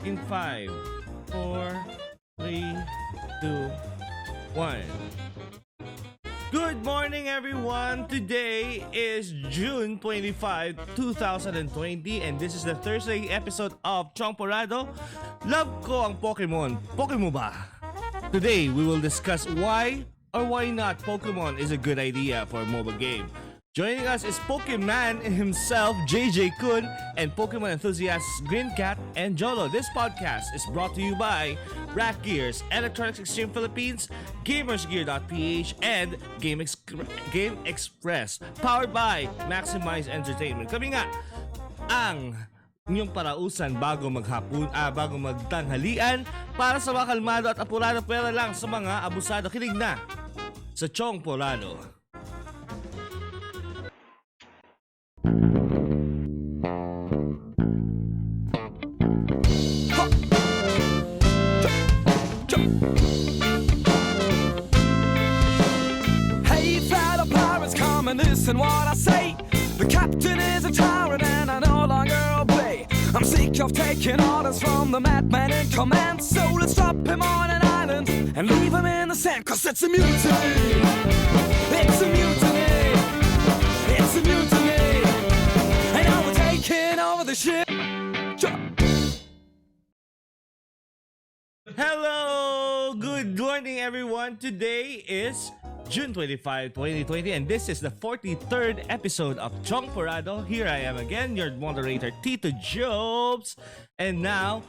in 5, 4, 3, 2, 1. Good morning, everyone! Today is June 25, 2020, and this is the Thursday episode of Tsongporado. Love ko ang Pokemon. Pokemon ba? Today, we will discuss why or why not Pokemon is a good idea for a MOBA game. Joining us is Pokemon himself, JJ-kun, and Pokemon enthusiasts Grin Cat and Jholo. This podcast is brought to you by Rakk Gears, Electronics Extreme Philippines, GamersGear.ph and Game Express. Powered by Maximize Entertainment. Kami nga ang inyong parausan bago bago magtanghalian para sa mga kalmado at apurado, pwera lang sa mga abusado. Kinig na sa Tsongporado. Hey, fellow pirates, come and listen what I say. The captain is a tyrant and I no longer obey. I'm sick of taking orders from the madman in command. So let's drop him on an island and leave him in the sand. Cause it's a mutiny. It's a mutiny. It's a mutiny. And now we're taking over the ship. Hello! Good morning, everyone. Today is June 25, 2020, and this is the 43rd episode of Tsongporado. Here I am again, your moderator, Tito Jobs. And now,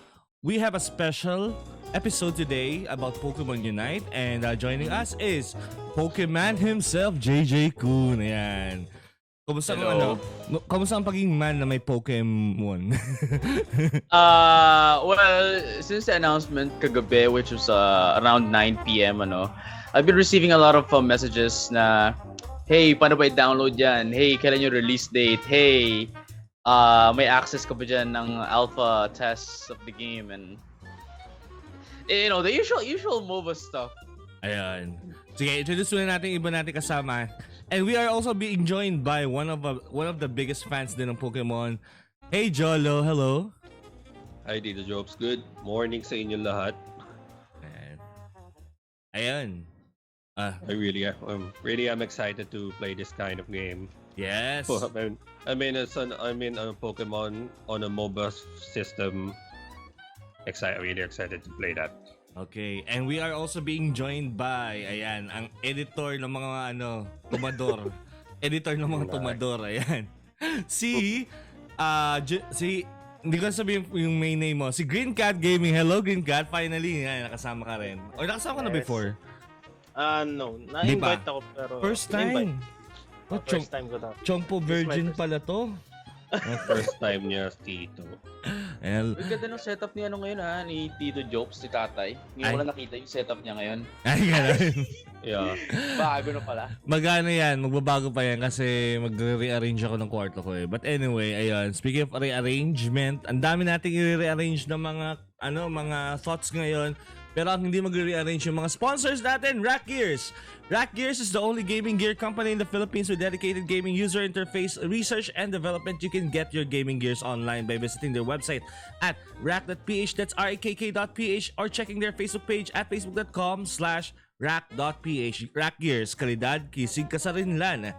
we have a special episode today about Pokemon Unite. And joining us is Pokemon himself, JJ-kun. Ayan. Kumusta ang pagiging man na may Pokemon? Well, since the announcement kagabi, which was around 9 p.m., I've been receiving a lot of messages na, hey, paano ba i-download yan? Hey, kailan yung release date? Hey, may access ka ba dyan ng alpha tests of the game? And, the usual MOBA stuff. Ayan. Sige, introduce muna natin iba natin kasama. And we are also being joined by one of the biggest fans din ng Pokemon. Hey, Jholo, hello. Hi, Tito Jobs. Good morning sa inyo lahat. Ayan. I really am excited to play this kind of game. Yes. Pokemon on a MOBA system. Really excited to play that. Okay, and we are also being joined by, ayan, ang editor ng mga tumador. Editor ng mga tumador, ayan. Hindi ko sabihin yung main name mo. Si Grin Cat Gaming. Hello, Grin Cat. Finally, ayan, nakasama ka rin. O, nakasama ka na before? No. Na-invite ako pero... First time? First time ko na. Chongpo virgin pala to. First time niya, Tito. Ang ganda ng setup niya ngayon ni Tito Jobs, si tatay. Hindi ko lang nakita yung setup niya ngayon. Ay, gano'n. Yeah. Bago na pala. Magano yan, magbabago pa yan kasi magre-rearrange ako ng kwarto ko eh. But anyway, ayun, speaking of rearrangement, ang dami nating i-rearrange ng mga thoughts ngayon. Pero ang hindi magre-rearrange yung mga sponsors natin, Rakk Gears. Rakk Gears is the only gaming gear company in the Philippines with dedicated gaming user interface, research, and development. You can get your gaming gears online by visiting their website at rakk.ph, that's rakk.ph, or checking their Facebook page at facebook.com/rakk.ph. Rakk Gears, kalidad, kisig kasarinlan.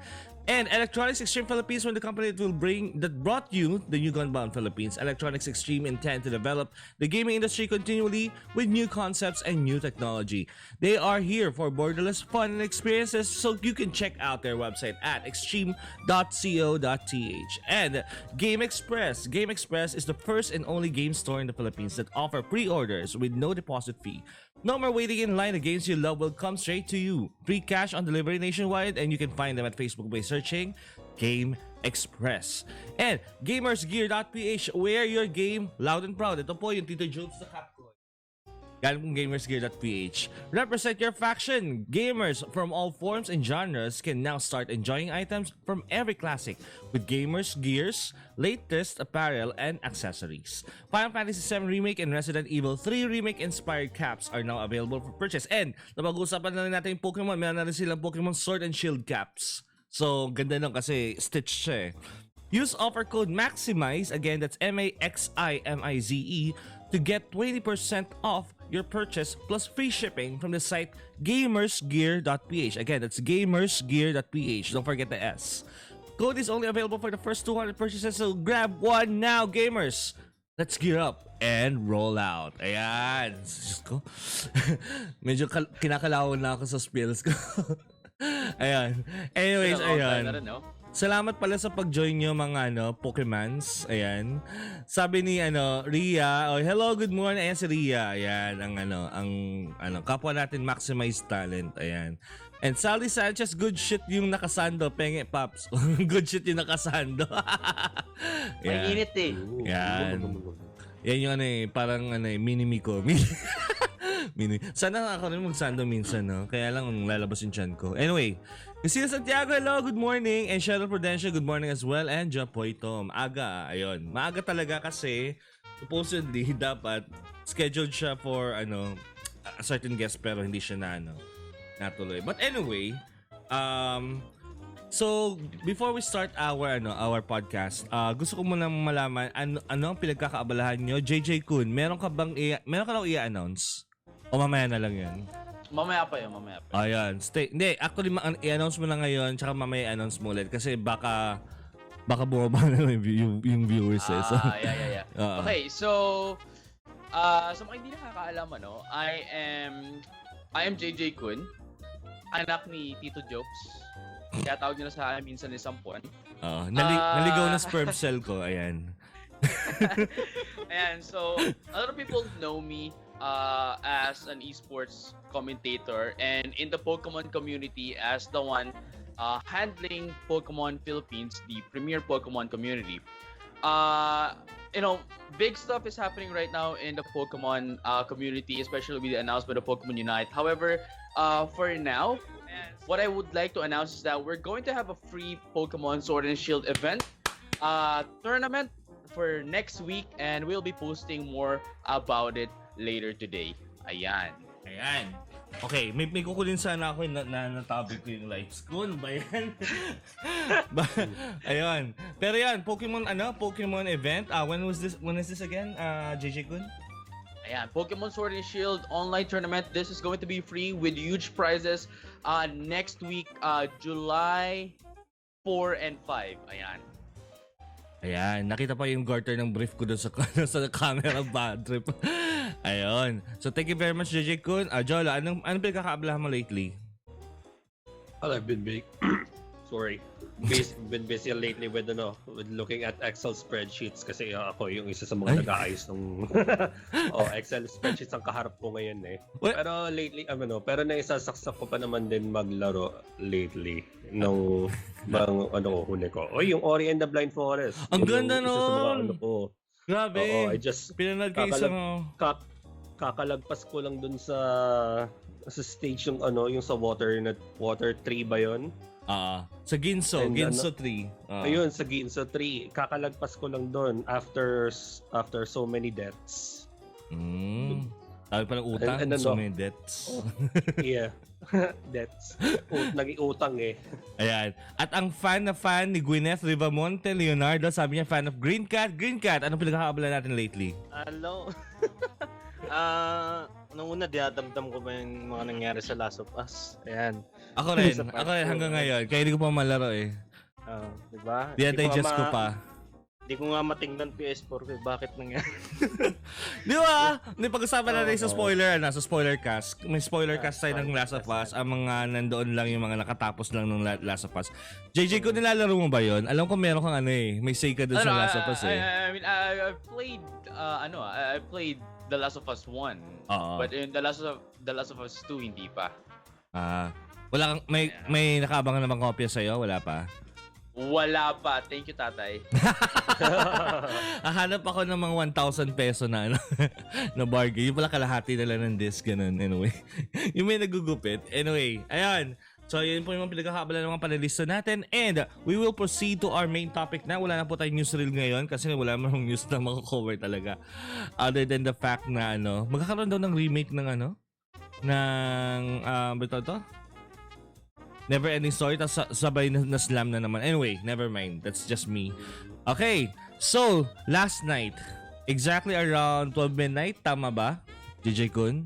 And Electronics Extreme Philippines, when the company that brought you the new Gunbound Philippines. Electronics Extreme intend to develop the gaming industry continually with new concepts and new technology. They are here for borderless fun and experiences, so you can check out their website at extreme.co.th. And Game Express. Game Express is the first and only game store in the Philippines that offer pre-orders with no deposit fee. No more waiting in line. The games you love will come straight to you. Free cash on delivery nationwide, and you can find them at Facebook by searching Game Express. And GamersGear.ph, wear your game loud and proud. Ito po yung Tito Jobs sa Capcom. Galing pong GamersGear.ph. Represent your faction. Gamers from all forms and genres can now start enjoying items from every classic with GamersGear's latest apparel and accessories. Final Fantasy VII Remake and Resident Evil 3 Remake inspired caps are now available for purchase. And napag-usapan na rin natin yung Pokemon. Meron na rin silang Pokemon Sword and Shield caps. So, ganda lang kasi stitched siya eh. Use offer code MAXIMIZE, again that's MAXIMIZE, to get 20% off your purchase plus free shipping from the site GamersGear.ph. Again, that's GamersGear.ph. Don't forget the S. Code is only available for the first 200 purchases, so grab one now, gamers! Let's gear up and roll out. Ayan. Diyos ko. Medyo kinakalawon na ako sa spills ko. Ayan. Anyways, ayan. Salamat pala sa pag-join nyo mga Pokemans. Ayan. Sabi ni Ria, hello, good morning. Ayan si Ria. Ayan ang kapwa natin maximize talent. Ayan. And Sally Sanchez, good shit yung nakasando. Penge Pops. Good shit yung nakasando. May init eh. Yan. Yan yung parang mini-me ko. Mini. Sana ako rin magsando minsan, no? Kaya lang lalabas yung chan ko. Anyway, Lucila Santiago, hello, good morning. And Cheryl Prudential, good morning as well. And Japoy Tom, aga, ayun. Maaga talaga kasi supposedly dapat scheduled siya for a certain guest pero hindi siya natuloy. But anyway, so before we start our podcast, gusto ko muna malaman ano ang pinagkakaabalahan nyo. JJ-kun, meron ka lang i-announce? O mamaya na lang yan? Mamaya pa yun. Ayan, hindi, actually i-announce mo na ngayon tsaka mamaya i-announce mo ulit kasi baka bumaba na yung viewers eh. So, yeah. Okay, so sa mga hindi nakakaalam, I am JJ-kun, anak ni Tito Jokes. Kaya tawag nila sa akin minsan ni Sampuan. Naligaw na sperm cell ko, ayan. Ayan, so a lot of people know me as an esports commentator and in the Pokemon community as the one handling Pokemon Philippines, the premier Pokemon community. Big stuff is happening right now in the Pokemon community, especially with the announcement of Pokemon Unite. However, for now, what I would like to announce is that we're going to have a free Pokemon Sword and Shield event tournament for next week, and we'll be posting more about it later today. Ayan. Okay, may kukunin sana ako na topic ko yung live school. Ano ba yan? Ayun. Pero yan, Pokemon event. When is this again, JJ-kun? Ayan, Pokemon Sword and Shield online tournament. This is going to be free with huge prizes next week, July 4 and 5. Ayan, nakita pa yung garter ng brief ko doon sa camera bad trip. Ayun. So thank you very much, JJ-kun. Jholo, anong pinagkakaabalahan mo lately? Well, I've been big. Sorry. Been busy lately with looking at Excel spreadsheets kasi ako yung isa sa mga nag-aayos ng Excel spreadsheets ang kaharap ko ngayon eh. What? Pero lately pero naisasaksak ko pa naman din maglaro lately nung huli ko. Yung Ori and the Blind Forest. Ang ganda nun! Grabe! I just pinanood kayo sa kakalagpas ko lang dun sa stage yung sa water 3 ba yun? Sa Ginso 3. Ayun, sa Ginso 3. Kakalagpas ko lang doon after so many deaths. Sabi pa ng utang, so many deaths. Yeah. Deaths. Naging utang eh. Ayan. At ang fan ni Gwyneth Rivamonte Leonardo, sabi niya fan of Grin Cat. Grin Cat, anong pinagkakaabala natin lately? Hello. Nung una, dinadamdam ko ba yung mga nangyari sa Last of Us? Ayan. Ako rin hanggang ngayon. Kaya hindi ko pa malaro eh. Diba? Di-digest ko pa. Hindi ko nga matingnan PS4 ko. Bakit nangyari? Di ba? Pag-usapan natin sa spoiler cast. May spoiler cast tayo ng Last of Us. Ang mga nandoon lang yung mga nakatapos lang ng Last of Us. JJ, kung nilalaro mo ba yun? Alam ko meron kang may say ka doon sa Last of Us eh. I mean, I played The Last of Us 1. But in The Last of Us 2, hindi pa. Wala kang, may nakaabangan namang kopya sa'yo? Wala pa? Wala pa. Thank you, tatay. Hanap ako ng mga 1,000 peso na bargain. Yung pala kalahati na lang ng disc, ganun. Anyway, yung may nagugupit. Anyway, ayan. So, yun po yung mga pinagkakaabala ng mga panelisto natin. And we will proceed to our main topic na. Wala na po tayong newsreel ngayon kasi wala namang news na makakover talaga. Other than the fact na magkakaroon daw ng remake ng Never Ending Story, tapos sabay na slam na naman. Anyway, never mind. That's just me. Okay, so last night exactly around 12 midnight. Tama ba, JJ-kun?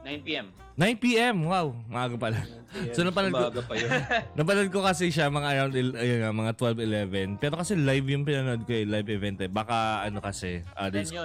9 p.m. 9 p.m. Wow, maaga pala. So Umaga pa yun. napanood ko kasi siya mga around ayun nga, mga 12, 11. Pero kasi live yung pinanood ko, live event eh. Baka ano kasi,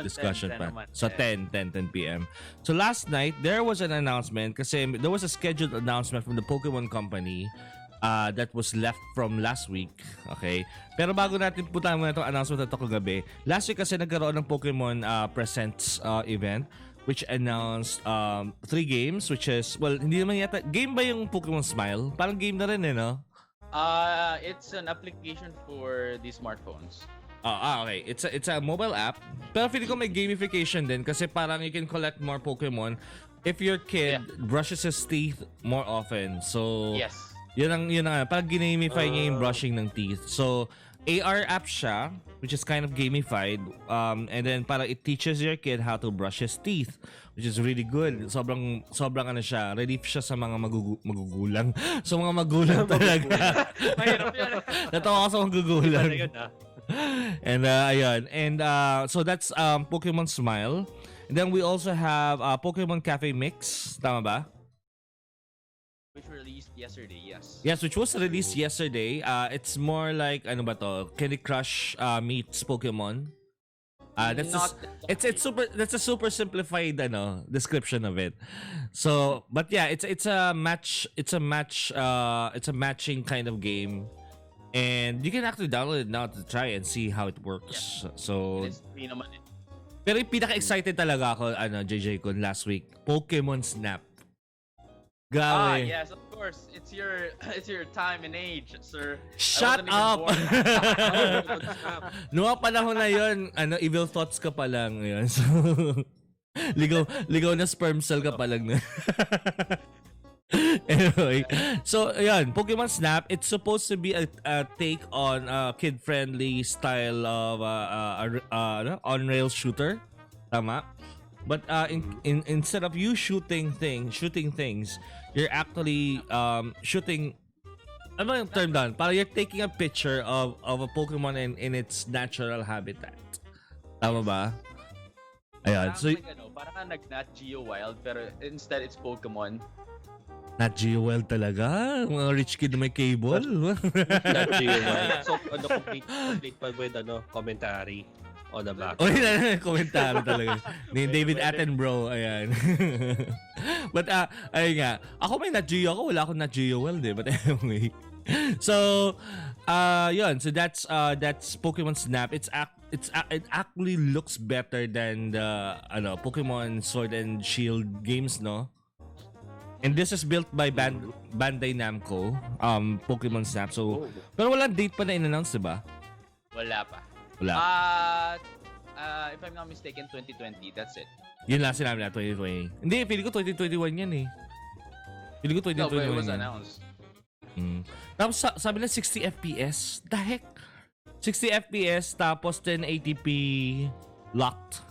discussion 10 pa. naman. So 10 p.m. So last night, there was an announcement kasi there was a scheduled announcement from the Pokemon Company that was left from last week. Okay? Pero bago natin puntahan muna itong announcement na ito kagabi, last week kasi nagkaroon ng Pokemon Presents event which announced 3 games, which is, well, hindi naman yata, game ba yung Pokemon Smile? Parang game na rin eh, no? It's an application for the smartphones. Okay. It's a mobile app. Pero feeling ko may gamification din kasi parang you can collect more Pokemon if your kid brushes his teeth more often. So, Yes. Yun ang parang ginamify niya yung brushing ng teeth. So, AR app siya, which is kind of gamified. And then parang it teaches your kid how to brush his teeth, which is really good. Sobrang ano siya, relief siya sa mga magugulang. So mga magulang talaga. Mahirap yan. Natawa ako sa magugulang. Ano yun, And ayun. And so that's Pokemon Smile. And then we also have Pokemon Cafe Mix. Tama ba? Which released yesterday, yes. Yes, which was released yesterday. It's more like ano ba to? Candy Crush meets Pokemon. That's a super simplified description of it. So, but yeah, it's a matching kind of game. And you can actually download it now to try and see how it works. Yeah. So, It is free naman eh. Pero yung pinaka-excited talaga ako JJ-kun last week, Pokemon Snap. Grabe. Yes, of course. It's your time and age, sir. Shut up! Noong panahon na yun, evil thoughts ka pa lang. Yun. So, ligaw na sperm cell ka pa lang. Anyway, so ayan, Pokemon Snap, it's supposed to be a take on a kid-friendly style of on-rail shooter. Tama? But instead of you shooting things, you're actually shooting. Ano yung term doon? Parang you're taking a picture of a Pokemon in its natural habitat. Tama ba? Ayan. So parang nag-Nat Geo Wild pero instead it's Pokemon. Nat Geo Wild talaga? Mga rich kid na may cable? Nat Geo Wild. So, complete pa with commentary on the back. Komentaro talaga. Ni David Attenborough, ayan. But, ayun nga. Ako may Nat Geo ako. Wala akong Nat Geo Wild eh. But anyway. So, yun. So, that's Pokemon Snap. It actually looks better than the, Pokemon Sword and Shield games, no? And this is built by Bandai Namco, Pokemon Snap. So, pero walang date pa na in-announce, diba? Wala pa. Wala. If I'm not mistaken, 2020. That's it. Yun lang sinabi na, 2020. Hindi, feeling ko 2021 yan eh. Feeling ko 2021 No, but it was yan. announced. Tapos sabi na 60 FPS. The heck? 60 FPS tapos 1080p locked.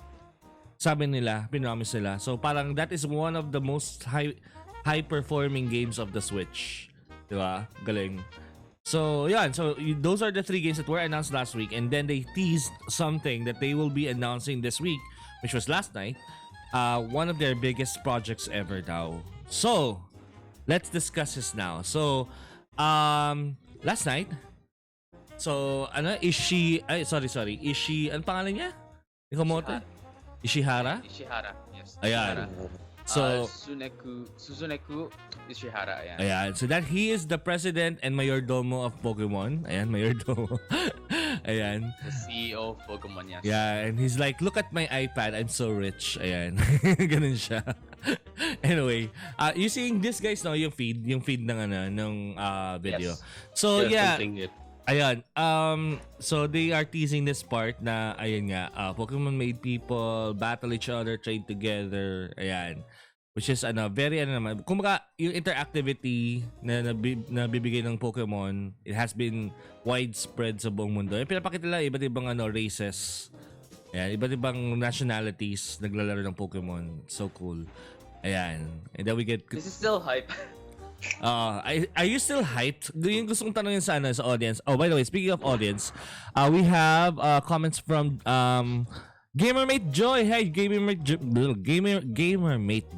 Sabi nila, pinomise nila. So parang that is one of the most high performing games of the Switch. Diba? Galing. So, yeah. So, those are the 3 games that were announced last week. And then they teased something that they will be announcing this week, which was last night. One of their biggest projects ever now. So, let's discuss this now. So, last night, so, Sorry. Ano pangalan niya? Ikamote? Ishihara? Ishihara, yes. Ayan. So, Suzuneku Ishihara, ayan. Ayan. So that he is the president and mayordomo of Pokemon. Ayan, mayordomo. Ayan. The CEO of Pokemon, yes. Yeah, and he's like, look at my iPad, I'm so rich. Ayan. Ganun siya. Anyway, you seeing this guys now, yung feed ng video. Yes. So yeah. It. Ayan. So they are teasing this part na ayun nga, Pokemon made people battle each other, trade together. Ayan. Which is very naman. Kumbaga, yung interactivity na bibigay ng Pokemon, it has been widespread sa buong mundo. Yung pinapakita nila iba't ibang races. Ayan, iba't ibang nationalities naglalaro ng Pokemon. So cool. Ayan. And then we get This is still hype. Are you still hyped? Yung gusto kong tanongin sa audience. Oh, by the way, speaking of audience, we have comments from Gamermate Joy. Hi, Gamermate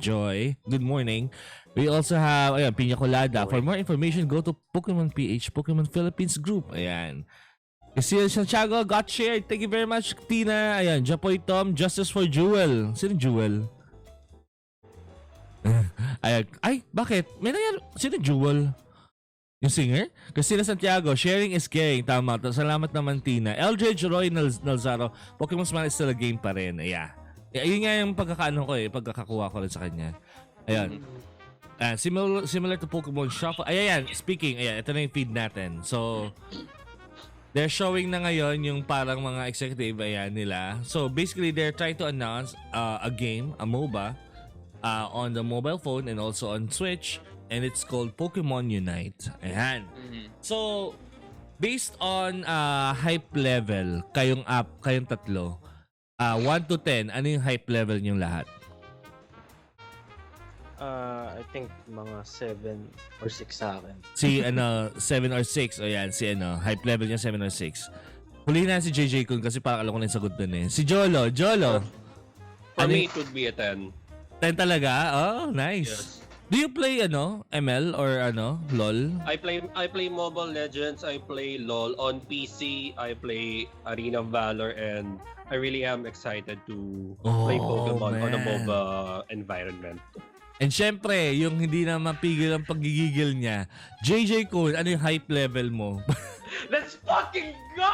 Joy. Good morning. We also have, ayan, Piña Colada. For more information, go to Pokemon.ph, Pokemon Philippines group. Ayan. Kasi Santiago got shared. Thank you very much, Tina. Ayan, Japoy Tom, Justice for Jewel. Sino Jewel? Ayan. Ay, bakit? May nangyari. Sino Jewel? Yung singer? Christina Santiago, sharing is caring. Tama. Salamat naman, Tina. Eldridge Roy Nalzaro, Pokemon Smile is still a game pa rin. Ayan. Yun nga yung pagkakaano ko pagkakakuha ko rin sa kanya. Ayan. Similar to Pokemon Shuffle. Ayan. Speaking, ito na yung feed natin. So, they're showing na ngayon yung parang mga executive nila. So, basically, they're trying to announce a game, a MOBA, on the mobile phone and also on Switch. And it's called Pokemon Unite. Ayan. So, based on hype level, kayong tatlo, 1 to 10, ano yung hype level niyong lahat? I think mga 7 or 6 sa akin. Si 7 or 6. O yan, si hype level niya 7 or 6. Huli na si JJ-kun kasi parang alam ko na yung sagot dun eh. Si Jholo. For me, it would be a 10. 10 talaga? Oh, nice. Yes. Do you play ML or LOL? I play Mobile Legends, I play LOL on PC, I play Arena of Valor, and I really am excited to play Pokemon on a MOBA environment. And syempre, yung hindi na mapigil ang pagigigil niya, JJ-kun, ano yung hype level mo? Let's fucking go!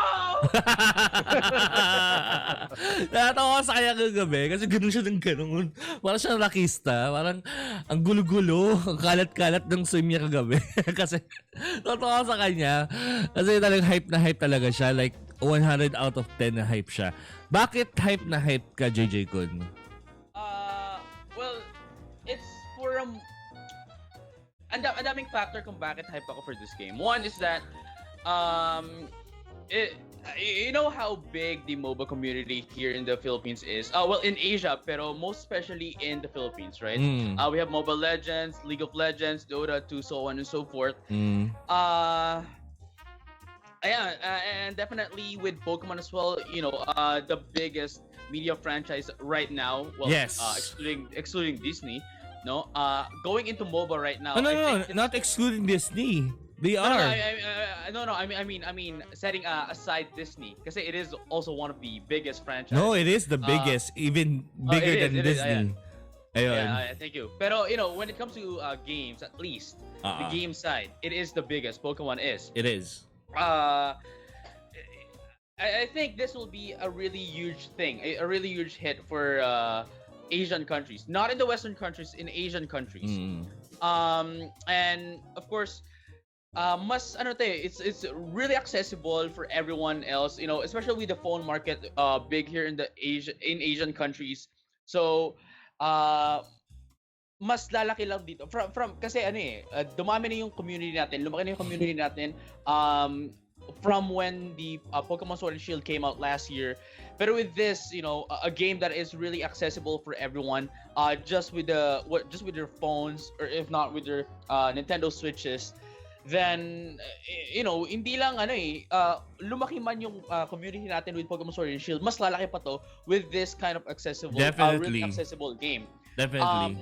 Natatawa sa kanya kagabi kasi ganun siya ng ganun. Parang siya rakista. Parang ang gulo-gulo, ang kalat-kalat ng swim niya kagabi. Kasi natatawa sa kanya. Kasi talagang hype na hype talaga siya. Like 100 out of 10 na hype siya. Bakit hype na hype ka, JJ-kun? Well, it's for ang daming factor kung bakit hype ako for this game. One is that you know how big the MOBA community here in the Philippines is. Well, in Asia, pero most especially in the Philippines, right? We have Mobile Legends, League of Legends, Dota 2, so on and so forth. And definitely with Pokemon as well, you know, the biggest media franchise right now. Well, yes. Excluding Disney, no. Going into MOBA right now. No, not excluding Disney. They are. I mean, setting aside Disney, because it is also one of the biggest franchises. No, it is the biggest, even bigger than Disney. Yeah, thank you. Pero you know, when it comes to games, at least the game side, it is the biggest. Pokemon is. It is. I think this will be a really huge thing, a really huge hit for Asian countries, not in the Western countries, in Asian countries. And of course. It's really accessible for everyone else, you know, especially with the phone market big here in Asian countries. So mas lalaki lang dito from kasi dumami na yung community natin, lumaki na yung community natin from when the Pokemon Sword and Shield came out last year. But with this, you know, a game that is really accessible for everyone, just with their phones, or if not with their Nintendo Switches, then you know, hindi lang lumaki man yung community natin with Pokemon Sword and Shield, mas lalaki pa to with this kind of accessible, really accessible game. Definitely.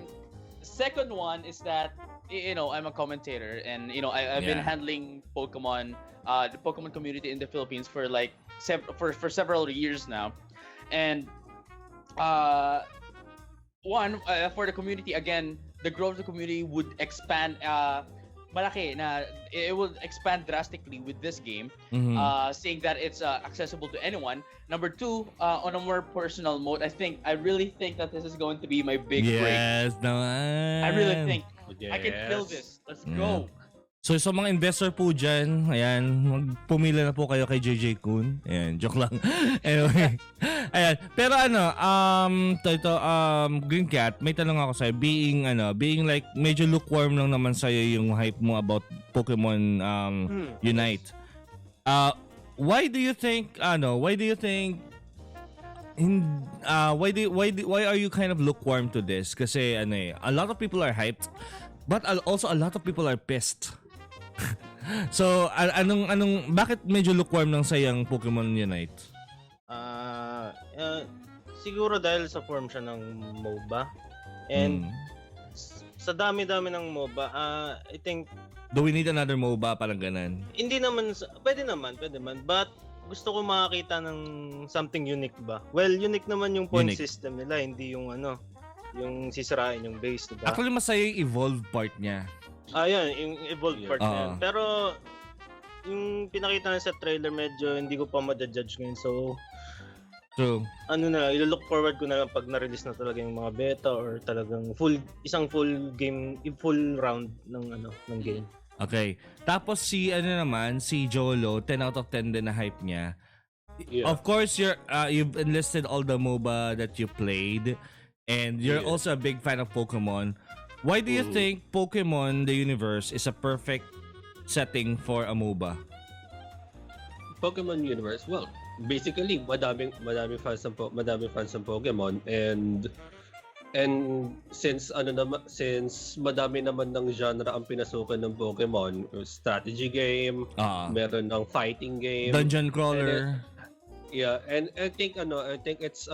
Second one is that, you know, I'm a commentator, and you know, I've been handling Pokemon, the Pokemon community in the Philippines for like for several years now, and for the community, again, the growth of the community would expand. Malaki na it will expand drastically with this game, saying that it's accessible to anyone. Number two, on a more personal mode, I really think that this is going to be my big break. Yes, naman. I really think I can feel this. Let's go. So sa mga investor po dyan, ayan, magpumila na po kayo kay JJ-kun. Ayan, joke lang. Anyway, ayan. Pero Grin Cat, may tanong ako sa'yo. Being like, medyo lukewarm lang naman sa'yo yung hype mo about Pokemon Unite. Why do you think why are you kind of lukewarm to this? Kasi a lot of people are hyped, but also a lot of people are pissed. So, bakit medyo lukewarm ng sayang Pokemon Unite? siguro dahil sa form siya ng MOBA. And sa dami-dami ng MOBA, I think Do we need another MOBA? Parang ganan. hindi naman pwede naman, but gusto ko makakita ng something unique ba. Well, unique naman yung point Unique. system nila, hindi yung yung sisirain yung base, diba? Actually, masaya yung evolved part niya. Yun, yung evolved part na yun. Oo. Pero yung pinakita na sa trailer, medyo hindi ko pa ma-judge ngayon. So, True. i-look forward ko na lang pag na-release na talaga yung mga beta or talagang isang full round ng game. Okay. Tapos si Jholo, 10 out of 10 din na hype niya. Yeah. Of course, you've enlisted all the MOBA that you played, and you're also a big fan of Pokemon. Why do you think Pokemon the universe is a perfect setting for a MOBA? Pokemon universe, well, basically madaming fans ng Pokemon, and since madami naman ng genre ang pinasukan ng Pokemon, strategy game, meron ng fighting game, Dungeon crawler. and I think it's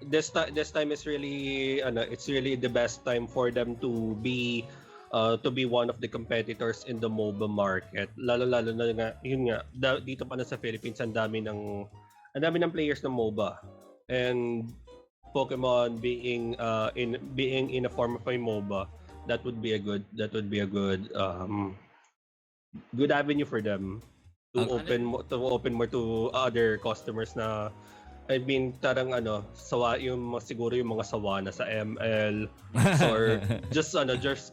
this time is really it's really the best time for them to be one of the competitors in the MOBA market. Lalo na nga, dito pa na sa Philippines ang dami ng players ng MOBA. And Pokemon being in a form of a MOBA, that would be a good good avenue for them to open more to other customers na, I mean, tarang siguro yung mga sawa na sa ML or just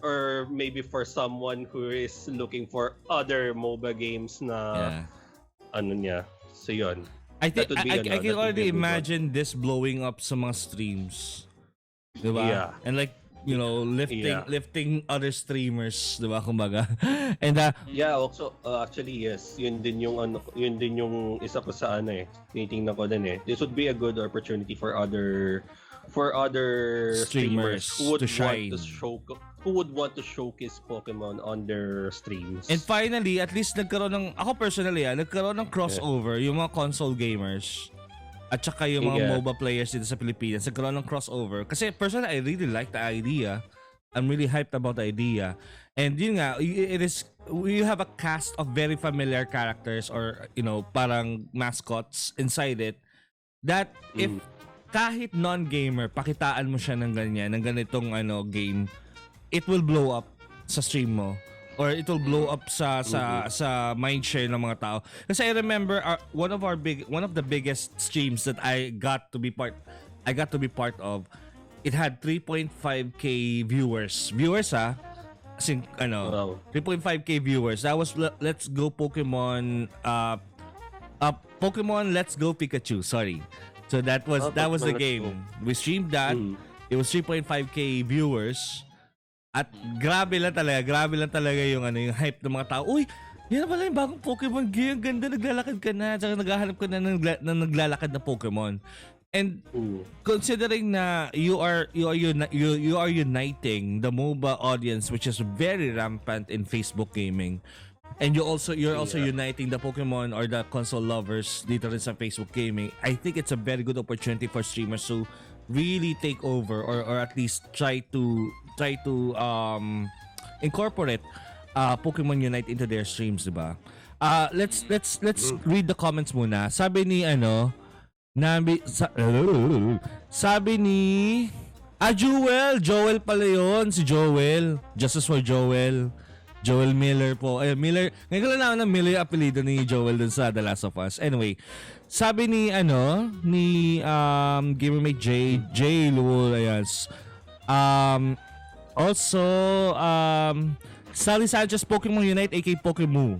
or maybe for someone who is looking for other MOBA games na so yun. I think I that can would already be a good one. imagine this blowing up sa mga streams. Diba? Yeah. And like, lifting other streamers, diba, kumbaga. And Yeah, also actually yes, yun din yung isa ko sa tinitingnan ko din eh. This would be a good opportunity for other streamers who would to shine. who would want to showcase Pokemon on their streams. And finally, at least ako personally, nagkaroon ng crossover yung mga console gamers at saka yung mga MOBA players dito sa Pilipinas. Nagkaroon ng crossover. Kasi personally, I really like the idea. I'm really hyped about the idea. And yun nga, we have a cast of very familiar characters or, parang mascots inside it that if kahit non-gamer, pakitaan mo siya ng ganitong game, it will blow up sa stream mo or it will blow up sa mindshare ng mga tao. Kasi I remember one of the biggest streams that I got to be part of. It had 3.5k viewers. As in, 3.5k viewers. That was Let's Go Pokemon Pokemon Let's Go Pikachu. Sorry. So that was the game. We streamed that. It was 3.5k viewers. At grabe lang talaga yung hype ng mga tao. Uy, yan pala yung bagong Pokemon game. Ganda, naglalakad ka na. Tsaka naghahanap ka na ng naglalakad na Pokemon. And considering na you are uniting the MOBA audience, which is very rampant in Facebook gaming. And you're also uniting the Pokemon or the console lovers dito rin sa Facebook gaming. I think it's a very good opportunity for streamers to really take over or at least try to incorporate Pokemon Unite into their streams, diba? Let's read the comments muna. Sabi ni Joel pala yun, si Joel. Justice for Joel. Joel Miller po. Miller. Ngayon ko lang naman na Miller yung apelido ni Joel dun sa The Last of Us. Anyway, sabi ni Gamermate J Luolayas. Also, Sally Sanchez, Pokemon Unite, aka Pokemon.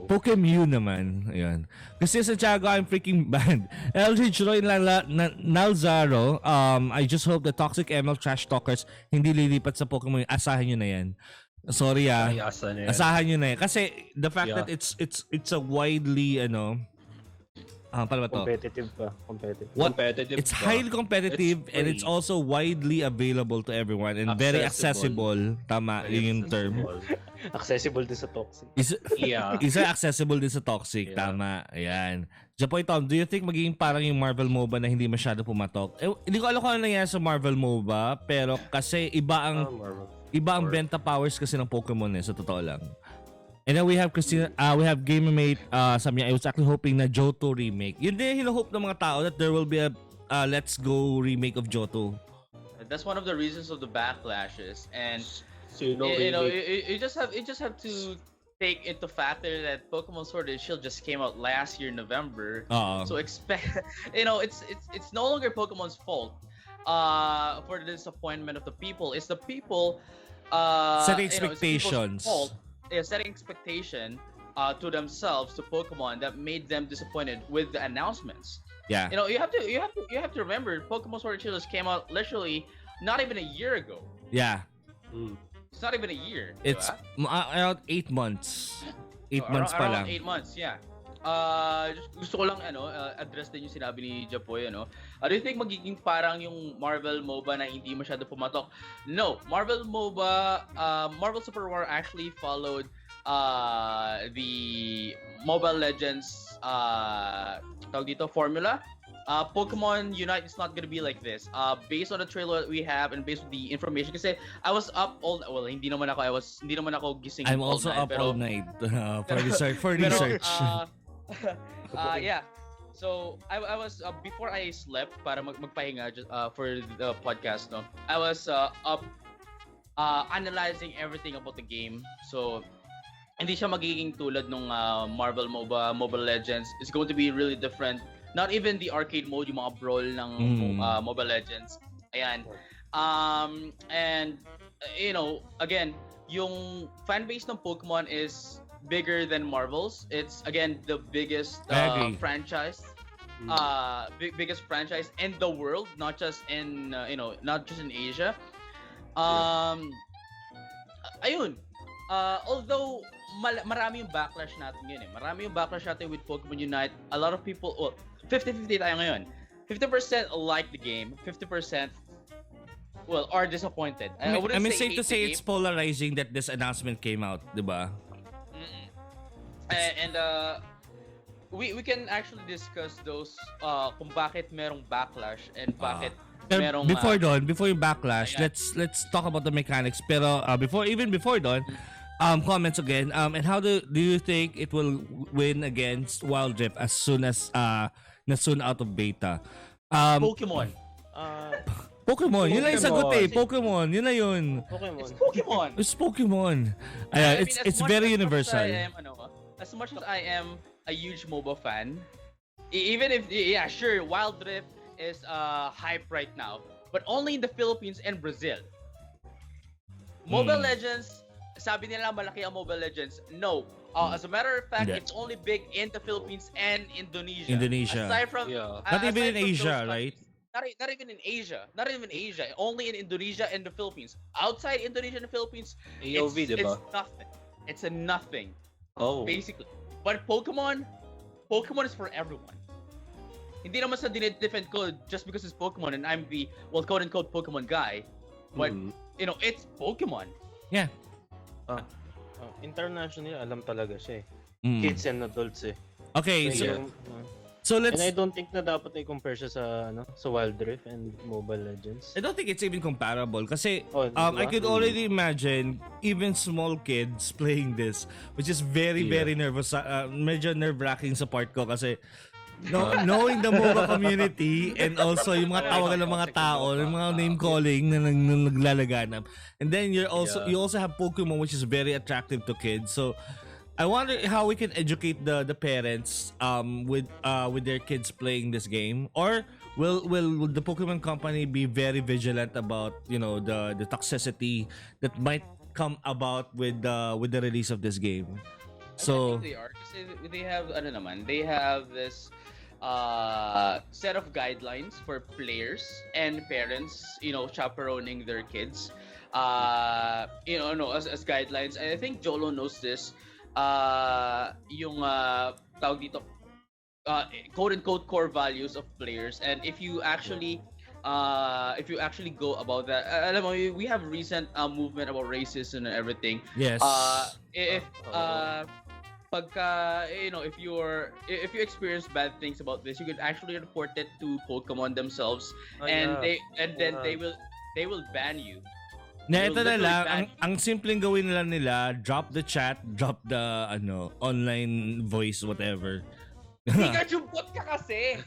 Pokemon naman. Ayan. Kasi sa Tiago, I'm freaking bad. Eldridge Roy Nalzaro, I just hope the toxic ML trash talkers hindi lilipat sa Pokemon. Asahan nyo na yan. Sorry asahan nyo na yan. Kasi the fact that it's a widely Competitive. It's highly competitive and it's also widely available to everyone and very accessible. Tama yung term. Accessible din sa toxic. Isa accessible din sa toxic, tama. Ayan. Japoy Tom, do you think magiging parang yung Marvel MOBA na hindi masyado pumatok? Hindi ko alam kung ano nangyari sa Marvel MOBA, pero kasi iba ang benta powers kasi ng Pokemon sa totoo lang. And then we have Christina, we have GamerMate, sabi niya, I was actually hoping na Johto remake. Yun din hino-hope ng mga tao that there will be a Let's Go remake of Johto. That's one of the reasons of the backlashes, and So you just have to take into factor that Pokemon Sword and Shield just came out last year November. So expect it's no longer Pokemon's fault for the disappointment of the people. It's the people setting expectations. Setting expectation to themselves, to Pokemon, that made them disappointed with the announcements. Yeah. You have to remember, Pokemon Sword and Shield came out literally not even a year ago. Yeah. It's not even a year. It's around 8 months. 8 months pa lang. 8 months, yeah. Gusto ko lang address din yung sinabi ni Japoy, do you think magiging parang yung Marvel MOBA na hindi masyado pumatok? No, Marvel MOBA, Marvel Super War actually followed the Mobile Legends formula. Pokemon Unite is not gonna be like this. Based on the trailer that we have and based on the information, kasi I was up all hindi naman ako gising. I'm also up all night for research. Yeah. So I was before I slept para magpahinga for the podcast, no. I was up analyzing everything about the game. So hindi siya magiging tulad nung Marvel MOBA, Mobile Legends. It's going to be really different. Not even the arcade mode, yung mga brawl ng Mobile Legends. Ayan. And again, yung fan base ng Pokemon is bigger than Marvel's. It's again the biggest franchise. Biggest franchise in the world, not just in not just in Asia. Ayun. Although marami yung backlash natin ngayon Marami yung backlash natin with Pokemon Unite. A lot of people 50-50 tayo ngayon. 50% like the game, 50% are disappointed. I mean, safe to say it's polarizing that this announcement came out, diba? And we can actually discuss those kung bakit merong backlash and bakit merong before yung backlash, let's talk about the mechanics. Pero before dawn, comments again. And how do you think it will win against Wild Rift as soon out of beta? Pokemon. Pokemon. Yun lang yung sagot Pokemon. Yun na yun. It's Pokemon. It's very universal. As much as I am a huge MOBA fan, even if sure, Wild Rift is hype right now, but only in the Philippines and Brazil. Mobile Legends, sabi nila malaki ang Mobile Legends. No. As a matter of fact, it's only big in the Philippines and Indonesia. Aside from not even in Asia, right? Not even in Asia. Not even Asia. Only in Indonesia and the Philippines. Outside Indonesia and the Philippines, it's nothing. It's a nothing. Basically. But Pokemon is for everyone. Hindi naman sa dinedefend ko just because it's Pokemon and I'm the quote-unquote Pokemon guy. But, it's Pokemon. Yeah. Internationally, alam talaga siya Kids and adults Okay, so let's... And I don't think na dapat i-compare siya sa Wild Rift and Mobile Legends. I don't think it's even comparable kasi I could already imagine even small kids playing this, which is very nervous, medyo nerve-wracking sa part ko kasi knowing the MOBA community and also yung mga tawagan ng mga tao, yung mga name calling na naglalaganap. And then you also have Pokemon, which is very attractive to kids. So I wonder how we can educate the parents with their kids playing this game, or will the Pokemon Company be very vigilant about the toxicity that might come about with the release of this game? So I think they are kasi they have this set of guidelines for players and parents, chaperoning their kids. As guidelines. I think Jholo knows this. Yung tawag dito, quote-unquote core values of players, and if you actually if you actually go about that, alam mo, we have recent movement about racism and everything. Yes. If pagka, if you experience bad things about this, you could actually report it to Pokemon themselves, and they will ban you. Na ito na literally lang, ban ang simpleng gawin lang nila, drop the chat, drop the online voice, whatever. Pikachu bot ka kasi.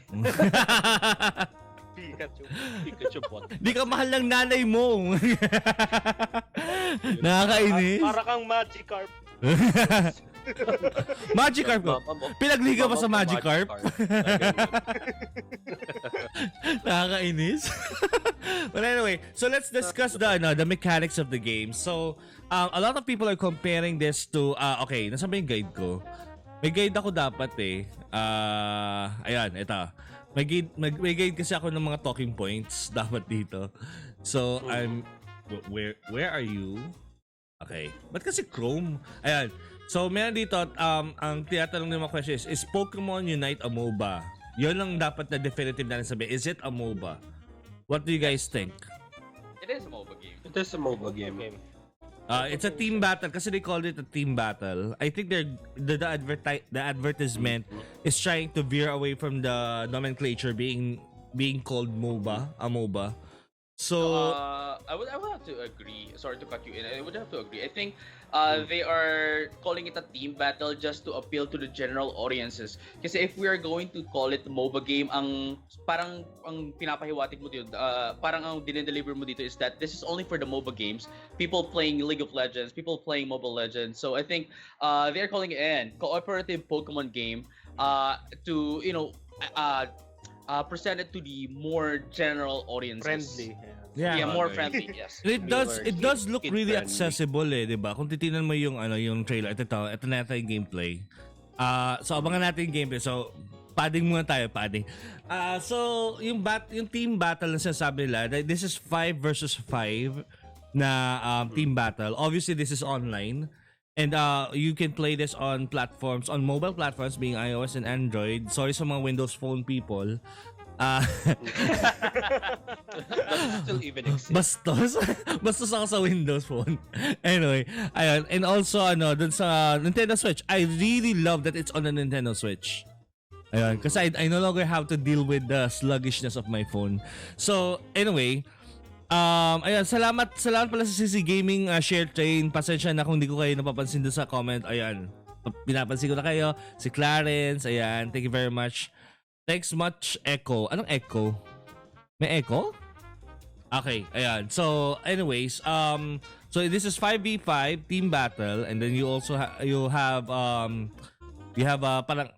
Pikachu bot. Di ka mahal ng nanay mo. Nakakainis. Para kang Magikarp. Magikarp ko. Pinagliga pa sa Magikarp. Nakakainis. But anyway, so let's discuss the mechanics of the game. So, a lot of people are comparing this to okay, nasa ba yung guide ko? May guide ako dapat eh. Ayan, ito. May guide kasi ako ng mga talking points dapat dito. So, where are you? Okay. Ba't kasi Chrome? Ayan. So, meron dito, ang tinatanong ng mga questions is Pokemon Unite a MOBA? Yun lang dapat na definitive na sabihin. Is it a MOBA? What do you guys think? It is a MOBA game. It is a MOBA game. It's a team battle kasi they called it a team battle. I think the advertisement is trying to veer away from the nomenclature being called MOBA, a MOBA. So I would have to agree. Sorry to cut you in. I would have to agree. I think they are calling it a team battle just to appeal to the general audiences. Kasi if we are going to call it MOBA game, parang ang pinapahiwatig mo dito, parang ang dinedeliver mo dito is that this is only for the MOBA games. People playing League of Legends, people playing Mobile Legends. So I think they are calling it a cooperative Pokemon game to presented to the more general audiences. Friendly. Yeah, more friendly. Yes. It does look really accessible eh, 'di ba? Kung titingnan mo yung trailer, ito na yung gameplay. So abangan natin yung gameplay. So padding muna tayo, padding. So yung team battle na sinasabi nila, this is 5 versus 5 na team battle. Obviously this is online. And you can play this on mobile platforms being iOS and Android. Sorry sa mga Windows Phone people. Still even exist. Bastos ako sa Windows Phone. Anyway, ayun. And also, dun sa Nintendo Switch, I really love that it's on the Nintendo Switch. Ayun, kasi I no longer have to deal with the sluggishness of my phone. So, anyway, ayun, salamat pala sa CC Gaming Share Train. Pasensya na kung hindi ko kayo napapansin doon sa comment. Ayan, pinapansin ko na kayo. Si Clarence, ayan, thank you very much. Thanks much, Echo. Anong Echo? May Echo? Okay, ayan. So, anyways, so this is 5v5 team battle, and then you also have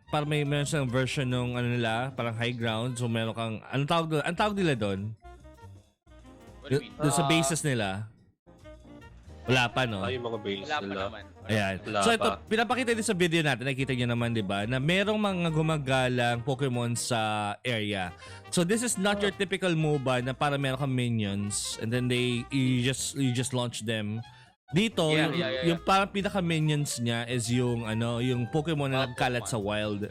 parang may meron siyang version ng nila, parang high ground. So meron kang anong tawag nila doon? What do you mean? Doon sa bases nila. Wala pa, no? Yung mga base Wala pa nila. naman. Ayan. Wala So ito, pa. pinapakita din sa video natin, nakita nyo naman, di ba, na merong mga gumagalang Pokemon sa area. So this is not your typical MOBA na para meron kang minions and then you just launch them. Dito, yung parang pinaka-minions niya is yung Pokemon na nagkalat sa wild.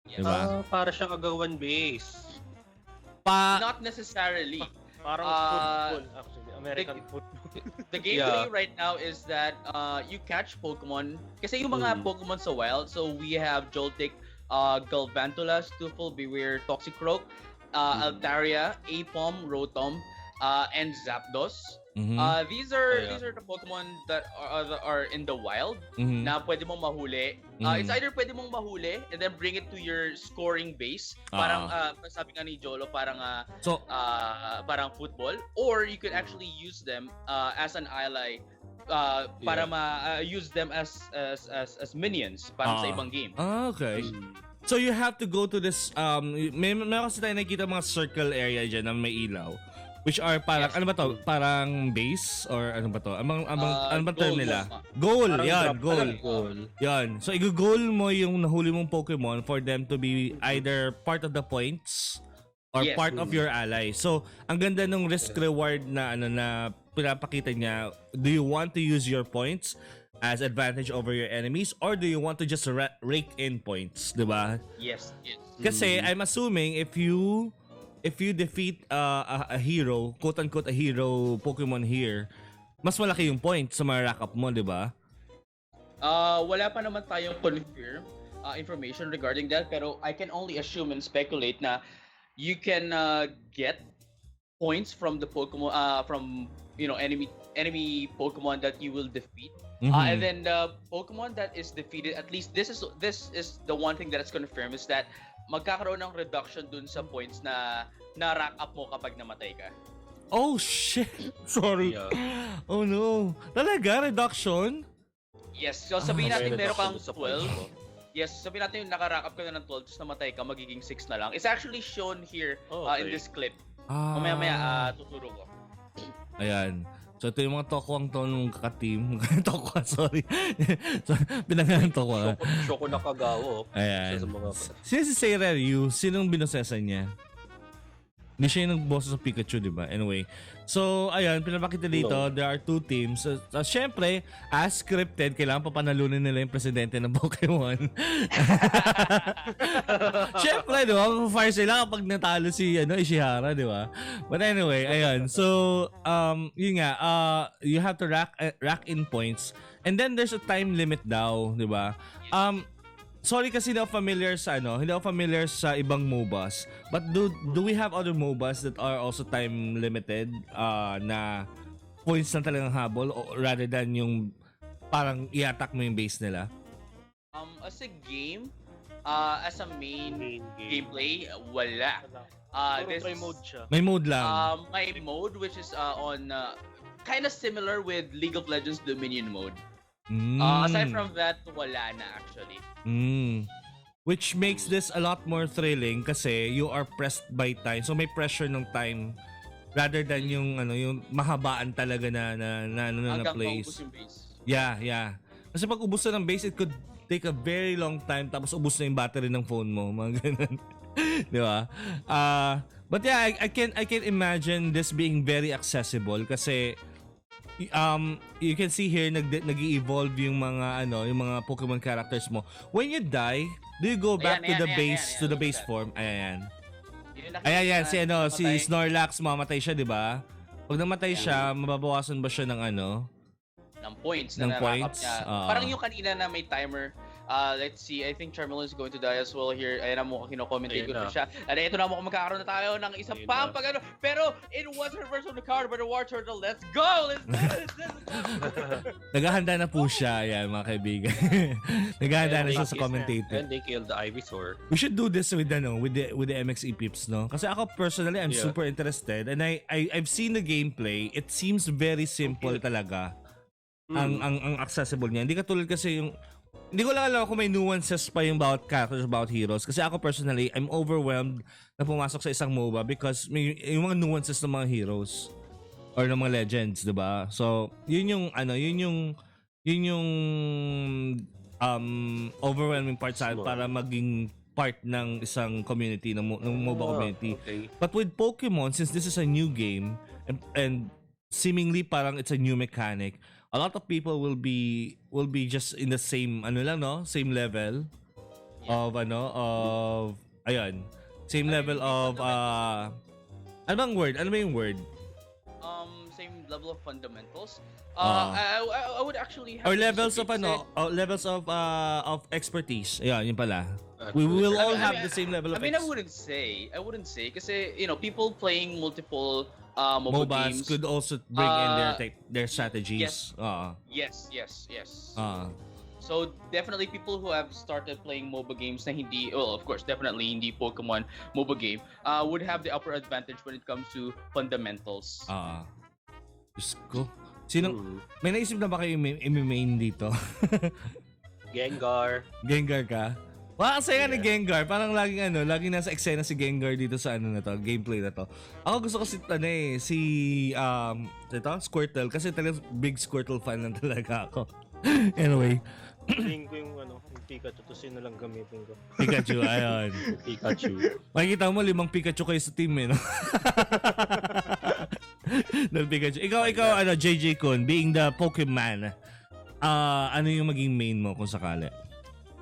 Yes. Diba? Para siyang agawan base. Not necessarily. Parang football, actually. American football. The gameplay right now is that you catch Pokemon. Kasi yung mga Pokemon sa wild, so we have Joltik, Galvantula, Stufel, Beware, Toxicroak, Altaria, Apom, Rotom, and Zapdos. These are the Pokemon that are in the wild na pwede mong mahuli. It's either pwede mong mahuli and then bring it to your scoring base. Parang sabi nga ni Jholo, parang parang football, or you could actually use them as an ally para use them as minions para sa ibang game. Okay. So you have to go to this may kasi tayo nakikita mga circle area diyan na may ilaw. Which are parang, ano ba to? Parang base? Or ano ba to? Ano ba term nila? Goal! Yan, goal. Yan. So, i-goal mo yung nahuli mong Pokemon for them to be either part of the points or part of your ally. So, ang ganda ng risk-reward na na pinapakita niya. Do you want to use your points as advantage over your enemies or do you want to just rake in points? Diba? Yes. Kasi, I'm assuming if you if you defeat a hero, quote-unquote a hero Pokemon here, mas malaki yung point sa mga rack up mo, di ba? Wala pa naman tayong confirm information regarding that, pero I can only assume and speculate na you can get points from the Pokemon from enemy Pokemon that you will defeat. And then the Pokemon that is defeated, at least this is the one thing that is confirmed, is that magkakaroon ng reduction dun sa points na rack up mo kapag namatay ka. Oh shit! Sorry. Yeah. Oh no. Talaga? Reduction? Yes. So sabihin natin May meron kang reduction sa points 12. mo. Yes, sabihin natin yung naka-rack up ka na ng 12 tapos namatay ka, magiging 6 na lang. It's actually shown here in this clip. Mamaya tuturo ko. Ayan. So ito yung mga tokwang to nung kaka-team. Tokwa, sorry. So, pinangalan tokwa. Shoko Nakagawa. Ayan. Isa sa mga... Sino si Seiya Ryu? Sinong binosesan niya? Hindi siya yung nag-boss sa Pikachu, di ba? Anyway. So, ayan, pinapakita dito, there are two teams. So, syempre, as scripted, kailangan papanalunin nila yung presidente ng Pokemon. Syempre, di ba? Fire sila kapag natalo si Ishihara, di ba? But anyway, ayan. So, yun nga, you have to rack in points. And then there's a time limit daw, di ba? Sorry kasi hindi ako familiar sa ibang MOBAs. But do we have other MOBAs that are also time limited na points na talagang habol rather than yung parang i-attack mo yung base nila? As a game, as a main gameplay, wala. May mode siya. May mode lang. My mode which is on kind of similar with League of Legends Dominion mode. Aside from that, wala na actually. Which makes this a lot more thrilling kasi you are pressed by time. So may pressure ng time rather than yung mahabaan talaga na place. Maubos yung base. Yeah. Kasi pag ubos na ng base, it could take a very long time tapos ubos na yung battery ng phone mo, mga ganun. Di ba? But yeah, I can imagine this being very accessible kasi you can see here nag-evolve yung mga Pokemon characters mo. When you die, do you go back to the base form? Ayan. Si Snorlax, mamatay siya, 'di ba? Pag namatay siya, mababawasan ba siya ng points ng na points? niya. Parang yung kanina na may timer. Let's see, I think Charmeleon is going to die as well here. Ayan na mo, kino-commentate ko na siya. At ito na mo, magkakaroon na tayo ng isang pang pag pero it was reversed on the card by the War Turtle. Let's go! Let's do this! Naghahanda na po siya, yan mga kaibigan. Naghahanda na siya sa commentator. And they killed the Ivysaur. We should do this with the MXE peeps, no? Kasi ako personally, I'm super interested and I've seen the gameplay. It seems very simple talaga. Ang accessible niya. Hindi katulad kasi yung hindi ko lang alam kung may nuances pa yung bawat characters, about heroes. Kasi ako personally, I'm overwhelmed na pumasok sa isang MOBA because may yung mga nuances ng mga heroes or ng mga legends, 'di ba? So, yun yung overwhelming part sa para maging part ng isang community ng MOBA community. Okay. But with Pokemon, since this is a new game and seemingly parang it's a new mechanic, a lot of people will be just in the same same level of same level of ano bang word? Ano ba yung word? Same level of fundamentals. I would actually have or levels of levels of expertise. Yun pala. We will all have the same level of I wouldn't say kasi people playing multiple MOBA games could also bring in their strategies. Yes. So definitely people who have started playing MOBA games na hindi, well, of course, definitely hindi Pokemon MOBA game would have the upper advantage when it comes to fundamentals. Diyos ko. May naisip na ba kayo i-main dito? Gengar ka? Kasi ni Gengar, parang laging nasa eksena si Gengar dito sa gameplay na to. Ako gusto ko si Squirtle kasi talagang big Squirtle fan lang talaga ako. Anyway. Tingin ko yung Pikachu to sino lang gamitin ko. Pikachu, ayun. Pikachu. Makikita mo 5 Pikachu kayo sa team no? Pikachu. Ikaw JJ-kun, being the Pokemon, ano yung maging main mo kung sakali?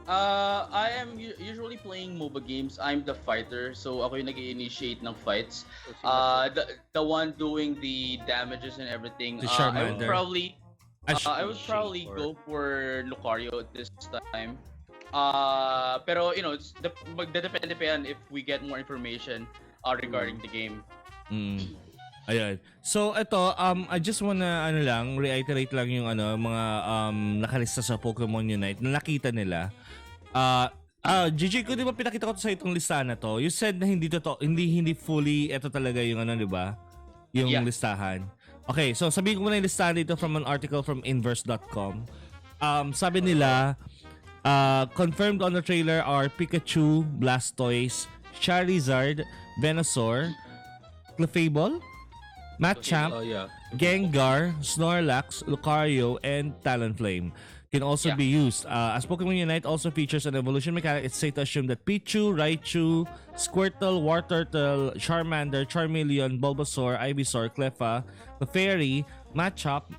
I am usually playing MOBA games. I'm the fighter, so ako yung nag-initiate ng fights. The one doing the damages and everything. The I would Charmander. probably go for Lucario at this time. Pero magdedepende pa yan if we get more information regarding the game. Ayan. So ito, I just wanna reiterate lang yung mga nakalista sa Pokemon Unite na nakita nila. JJ, ko di ba pinakita ko sa itong listahan na to? You said na hindi fully ito talaga yung di ba? Yung listahan. Okay, so sabihin ko muna yung listahan dito from an article from inverse.com. Sabi nila, confirmed on the trailer are Pikachu, Blastoise, Charizard, Venusaur, Clefable, Machamp, Gengar, Snorlax, Lucario, and Talonflame can also be used. As Pokemon Unite also features an evolution mechanic, it's safe to assume that Pichu, Raichu, Squirtle, Wartortle, Charmander, Charmeleon, Bulbasaur, Ivysaur, Cleffa, Clefairy, Machop,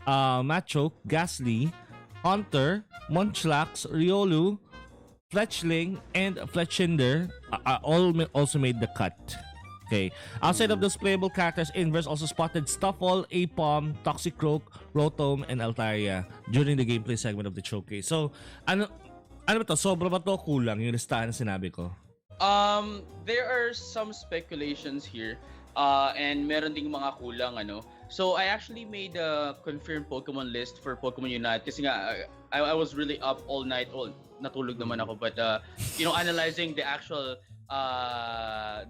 Machoke, Ghastly, Haunter, Munchlax, Riolu, Fletchling, and Fletchinder all also made the cut. Okay. Outside of those playable characters, Inverse also spotted Stuffle, Aipom, Toxicroak, Rotom, and Altaria during the gameplay segment of the showcase. So, ano ba to? Sobra ba to? Kulang yung listahan na sinabi ko? There are some speculations here. And meron ding mga kulang So I actually made a confirmed Pokemon list for Pokemon Unite kasi nga I was really up all night. Natulog naman ako, but analyzing the actual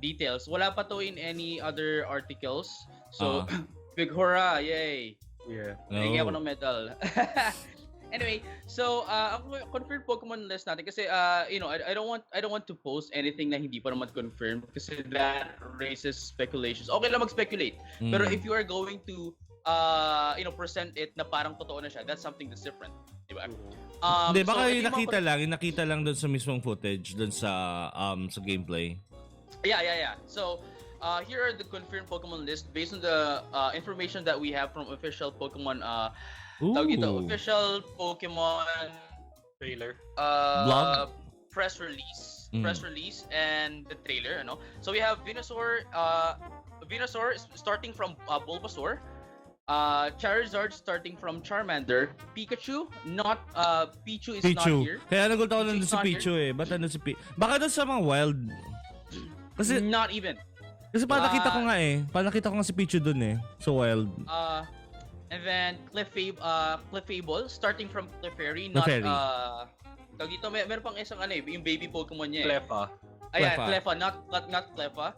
details. Wala pa to in any other articles. So big hurrah, yay. Yeah. Nagiging ako ng medal. Anyway, so ako confirmed Pokemon list natin kasi I don't want to post anything na hindi pa naman confirmed kasi that raises speculations. Okay lang mag-speculate. Pero if you are going to present it na parang totoo na siya, that's something that's different. Diba? Hindi, baka yung nakita lang doon sa mismong footage, doon sa gameplay. Yeah. So, here are the confirmed Pokemon list based on the information that we have from official Pokemon official Pokemon Trailer. Blog? Press release and the trailer, So we have Venusaur starting from Bulbasaur. Charizard starting from Charmander, Pikachu, Pichu is not here. Kaya nagulat ako nandun si Pichu Ba't nandun si Pichu? Baka doon sa mga wild. Kasi, not even. Kasi nakita ko nga nakita ko nga si Pichu doon sa wild. And then Clefable starting from Clefairy, dito meron pang isang yung baby Pokemon niya. Cleffa. Cleffa, not Cleffa.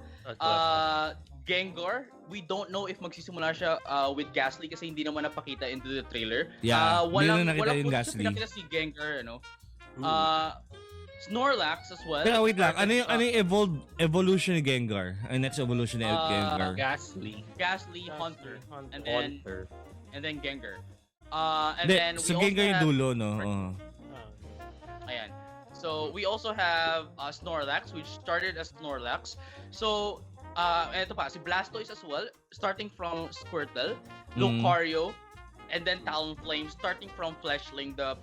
Gengar, we don't know if magsisimula siya with Ghastly kasi hindi naman napakita into the trailer. Yeah, walang yung Ghastly. Pinakita si Gengar, Snorlax as well. Pero wait lang, ano yung evolution ni Gengar? Ang next evolution ni Gengar? Ghastly, Haunter, and then Gengar. And then we so also Gengar yung have, dulo, no? Ayan. So we also have Snorlax, which started as Snorlax. So ito pa, si Blastoise as well, starting from Squirtle, Lucario, and then Talonflame, starting from Fletchling, the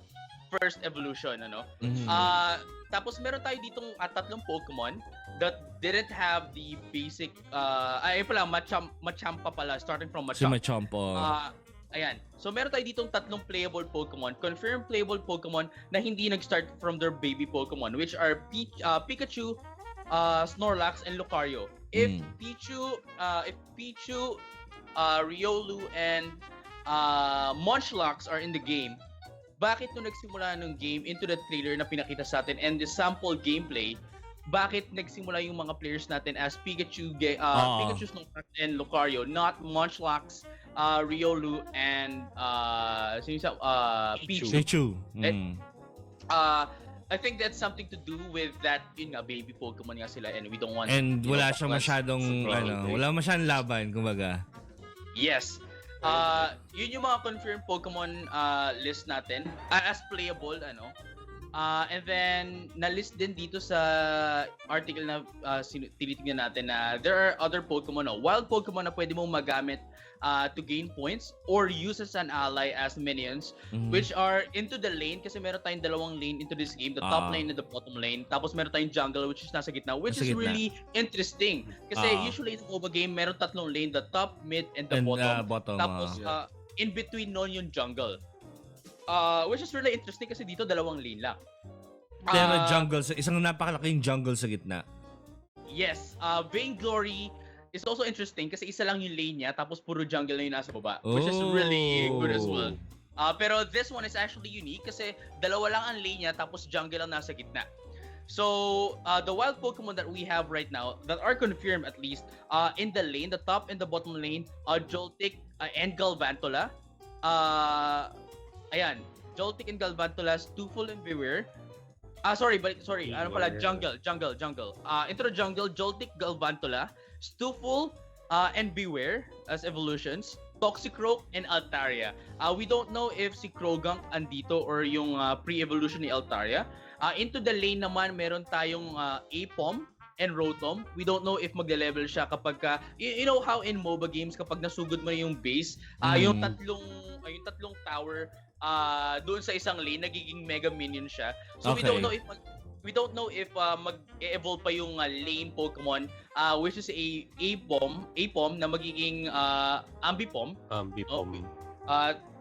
first evolution, Tapos meron tayo ditong tatlong Pokemon that didn't have the basic, Machampa pala, starting from Machamp. Si Machamp, Ayan. So meron tayo ditong tatlong playable Pokemon, confirmed playable Pokemon na hindi nag-start from their baby Pokemon, which are Pikachu, Snorlax, and Lucario. If Pichu, Riolu, and Munchlax are in the game, bakit nung nagsimula ng game into the trailer na pinakita sa atin and the sample gameplay, bakit nagsimula yung mga players natin as Pikachu, Snorlax, and Lucario, not Munchlax, Riolu, and Pichu. I think that's something to do with that baby Pokemon nga sila and we don't want wala siyang masyadong wala masyadong laban kumbaga. Yes. Yun yung mga confirmed Pokemon list natin as playable And then, na-list din dito sa article na tinitingnan natin na there are other Pokemon, wild Pokemon na pwede mong magamit to gain points or use as an ally as minions, which are into the lane, kasi meron tayong dalawang lane into this game, the top lane and the bottom lane. Tapos meron tayong jungle, which is nasa gitna, which is really interesting. Kasi usually in MOBA game, meron tatlong lane, the top, mid, and the bottom. Tapos, in between nun yung jungle. Which is really interesting kasi dito dalawang lane lang. Pero jungle, isang napakalaking jungle sa gitna. Yes, Vainglory is also interesting kasi isa lang yung lane niya tapos puro jungle na yung nasa baba, which is really good as well. Pero this one is actually unique kasi dalawa lang ang lane niya tapos jungle lang nasa gitna. So, the wild Pokemon that we have right now that are confirmed at least in the lane, the top and the bottom lane, Joltik and Galvantula. Ayan, Joltik and Galvantula, Stuful and Beware. Sorry, ano pala, Jungle. Into the jungle, Joltik, Galvantula, Stuful, and Beware as evolutions, Toxicroak, and Altaria. We don't know if si Krogunk andito or yung pre-evolution ni Altaria. Into the lane naman, meron tayong Apom and Rotom. We don't know if magle-level siya kapag you know how in MOBA games kapag nasugod mo yung base, yung tatlong tower doon sa isang lane nagiging mega minion siya. So we don't know if mag-evolve pa yung lane Pokemon, which is Apom na magiging Ambipom.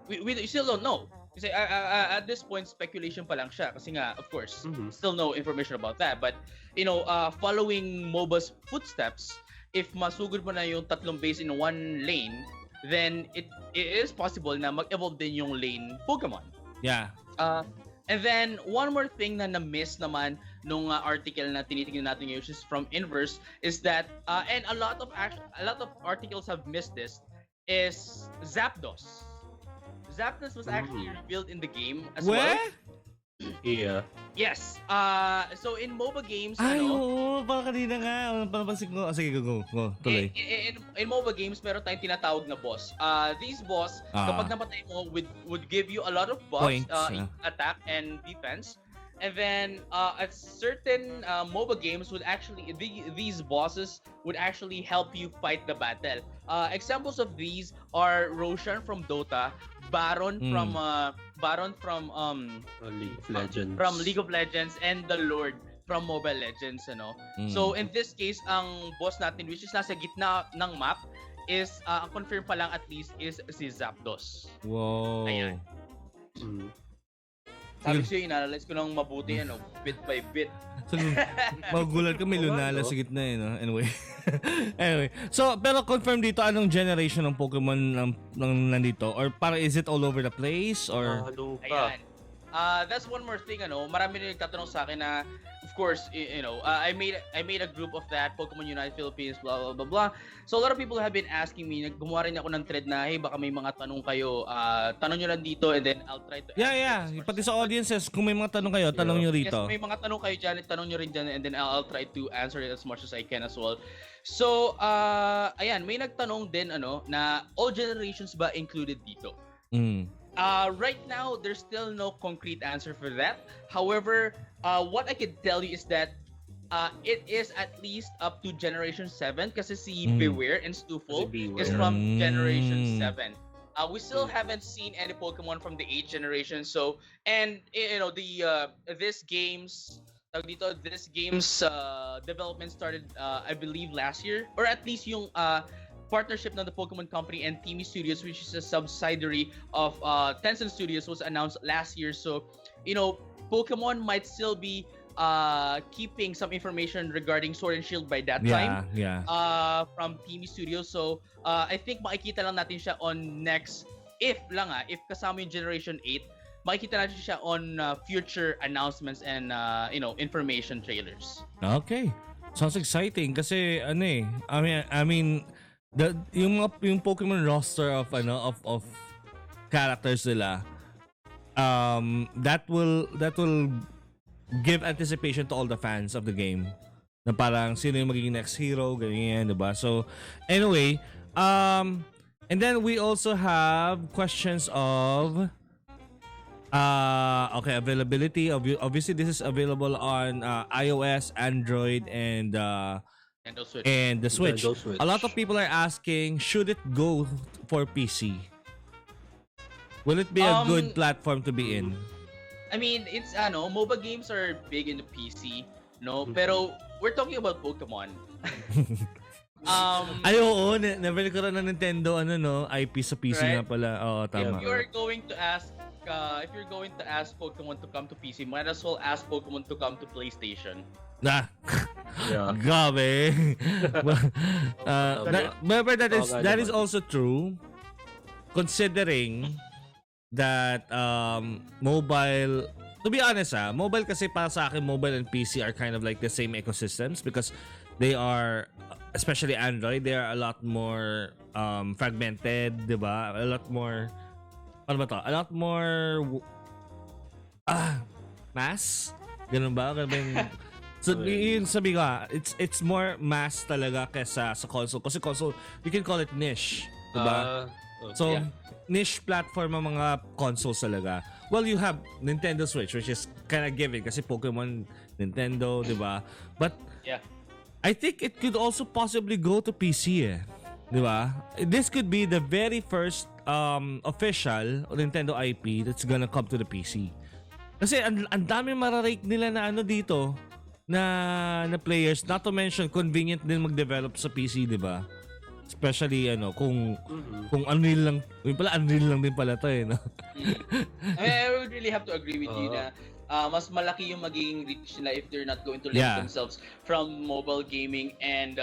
We still don't know. Kasi at this point, speculation pa lang siya. Kasi nga, of course, still no information about that. But, following MOBA's footsteps, if masugod mo na yung tatlong base in one lane, then it is possible na mag-evolve din yung lane Pokemon. Yeah. And then, one more thing na na-miss naman nung article na tinitingnan natin ngayon, which is from Inverse, is that, and a lot of articles have missed this, is Zapdos. Zapdos was actually revealed in the game as well. Yeah. Yes. So in MOBA games, parang kanina nga. Panapansin ko. Sige, go. Tuloy. In MOBA games, meron tayong tinatawag na boss. These boss, kapag napatay mo, would give you a lot of buffs in attack and defense. And then at certain MOBA games would actually these bosses would actually help you fight the battle. Examples of these are Roshan from Dota, Baron from League of Legends, and the Lord from Mobile Legends, So in this case, ang boss natin, which is nasa gitna ng map, is confirmed pa lang at least is si Zapdos. Wow. Ayan. Sabi ko sa'yo, inanalyze ko ng mabuti, bit by bit. So, magugulat ka, may Lunala sa gitna, no? Anyway. So, pero confirm dito, anong generation ng Pokemon ng nandito? Or para is it all over the place? Or... Ayan. That's one more thing, marami rin nagtatanong sa akin na, of course, I made a group of that, Pokemon Unite Philippines, blah, blah, blah, blah. So a lot of people have been asking me, gumawa rin ako ng thread na, hey, baka may mga tanong kayo, tanong nyo lang dito, and then I'll try to answer. Pati sa audiences, kung may mga tanong kayo, tanong nyo rito. Yes, may mga tanong kayo dyan, tanong nyo rin dyan, and then I'll try to answer it as much as I can as well. So, ayan, may nagtanong din, na all generations ba included dito? Right now, there's still no concrete answer for that. However, what I can tell you is that it is at least up to Generation 7 kasi si Beware and Stuful is from Generation 7. We still haven't seen any Pokemon from the 8th generation. So, and this game's development started, I believe, last year, or at least yung partnership ng the Pokemon Company and Teamy Studios, which is a subsidiary of Tencent Studios, was announced last year. So, Pokemon might still be keeping some information regarding Sword and Shield by that time. From Teamy Studios. So, I think makikita lang natin siya on next, if kasama yung Generation 8, makikita natin siya on future announcements and information trailers. Okay. Sounds exciting kasi I mean yung Pokemon roster of characters nila, that will give anticipation to all the fans of the game na parang sino yung magiging next hero, ganyan, diba? So anyway, and then we also have questions of Okay, availability. Obviously, this is available on iOS, Android, and Nintendo Switch. the Switch. Nintendo Switch. A lot of people are asking, should it go for PC? Will it be a good platform to be in? I mean, it's MOBA games are big in the PC, no? Pero we're talking about Pokemon. Ay, oo, never nagkaroon ng Nintendo IP sa PC Right? nga pala. Oo, tama. If you're going to ask Pokemon to come to PC, might as well ask Pokemon to come to PlayStation. Ah. Yeah. Grabe. But that is also true, considering that mobile, to be honest mobile kasi para sa akin, mobile and PC are kind of like the same ecosystems because they are, especially Android, they are a lot more fragmented, diba? A lot more, ano ba to? A lot more mass? Ganun ba? Ganun ba yung, so yung sabi ko it's more mass talaga kesa sa console. Kasi console, you can call it niche, diba? So, niche platform ang mga consoles talaga. Well, you have Nintendo Switch, which is kind of given kasi Pokemon, Nintendo, diba? But, I think it could also possibly go to PC diba? This could be the very first official Nintendo IP that's gonna come to the PC. Kasi ang dami mararake nila na dito na players, not to mention convenient din mag-develop sa PC, diba? Especially kung Unreal lang, yun pala Unreal lang din pala to no? I would really have to agree with you na mas malaki yung magiging reach nila if they're not going to limit themselves from mobile gaming and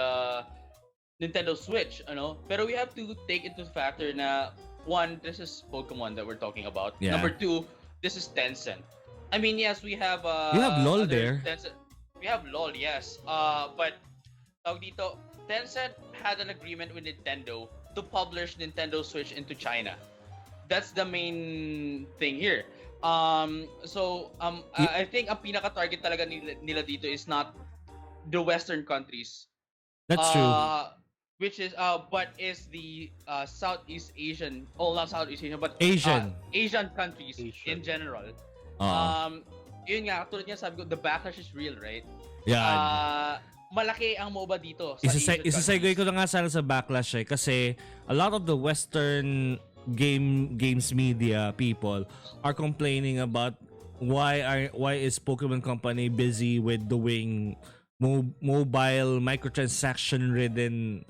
Nintendo Switch, Pero we have to take into factor na one, this is Pokemon that we're talking about. Yeah. Number two, this is Tencent. I mean, yes, we have you have LOL there. Tencent. We have LOL, yes. But tawag dito, Tencent had an agreement with Nintendo to publish Nintendo Switch into China. That's the main thing here. I think ang pinaka-target talaga nila dito is not the Western countries. That's true. Which is but is the Southeast Asian, not Southeast Asian, but Asian countries in general. Yun nga, tulad nga sabi ko, the backlash is real, right? Yeah. Malaki ang MOBA dito sa Isa-segue ko na nga sana sa backlash kasi a lot of the Western games media people are complaining about why is Pokemon Company busy with doing mobile microtransaction ridden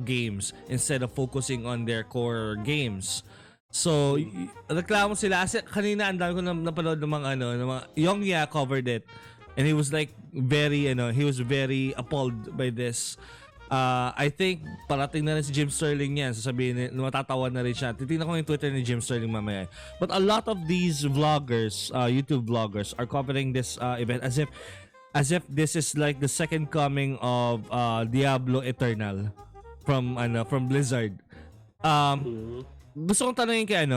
games instead of focusing on their core games. So reklamo sila kasi kanina ang dami ko napanood ng mga Yongya covered it. And he was like he was very appalled by this. I think parating na rin si Jim Sterling yan. Sasabihin, matatawa na rin siya. Titignan ko yung Twitter ni Jim Sterling mamaya. But a lot of these vloggers, YouTube vloggers, are covering this event as if this is like the second coming of Diablo Eternal from Blizzard. Gusto kong tanungin kay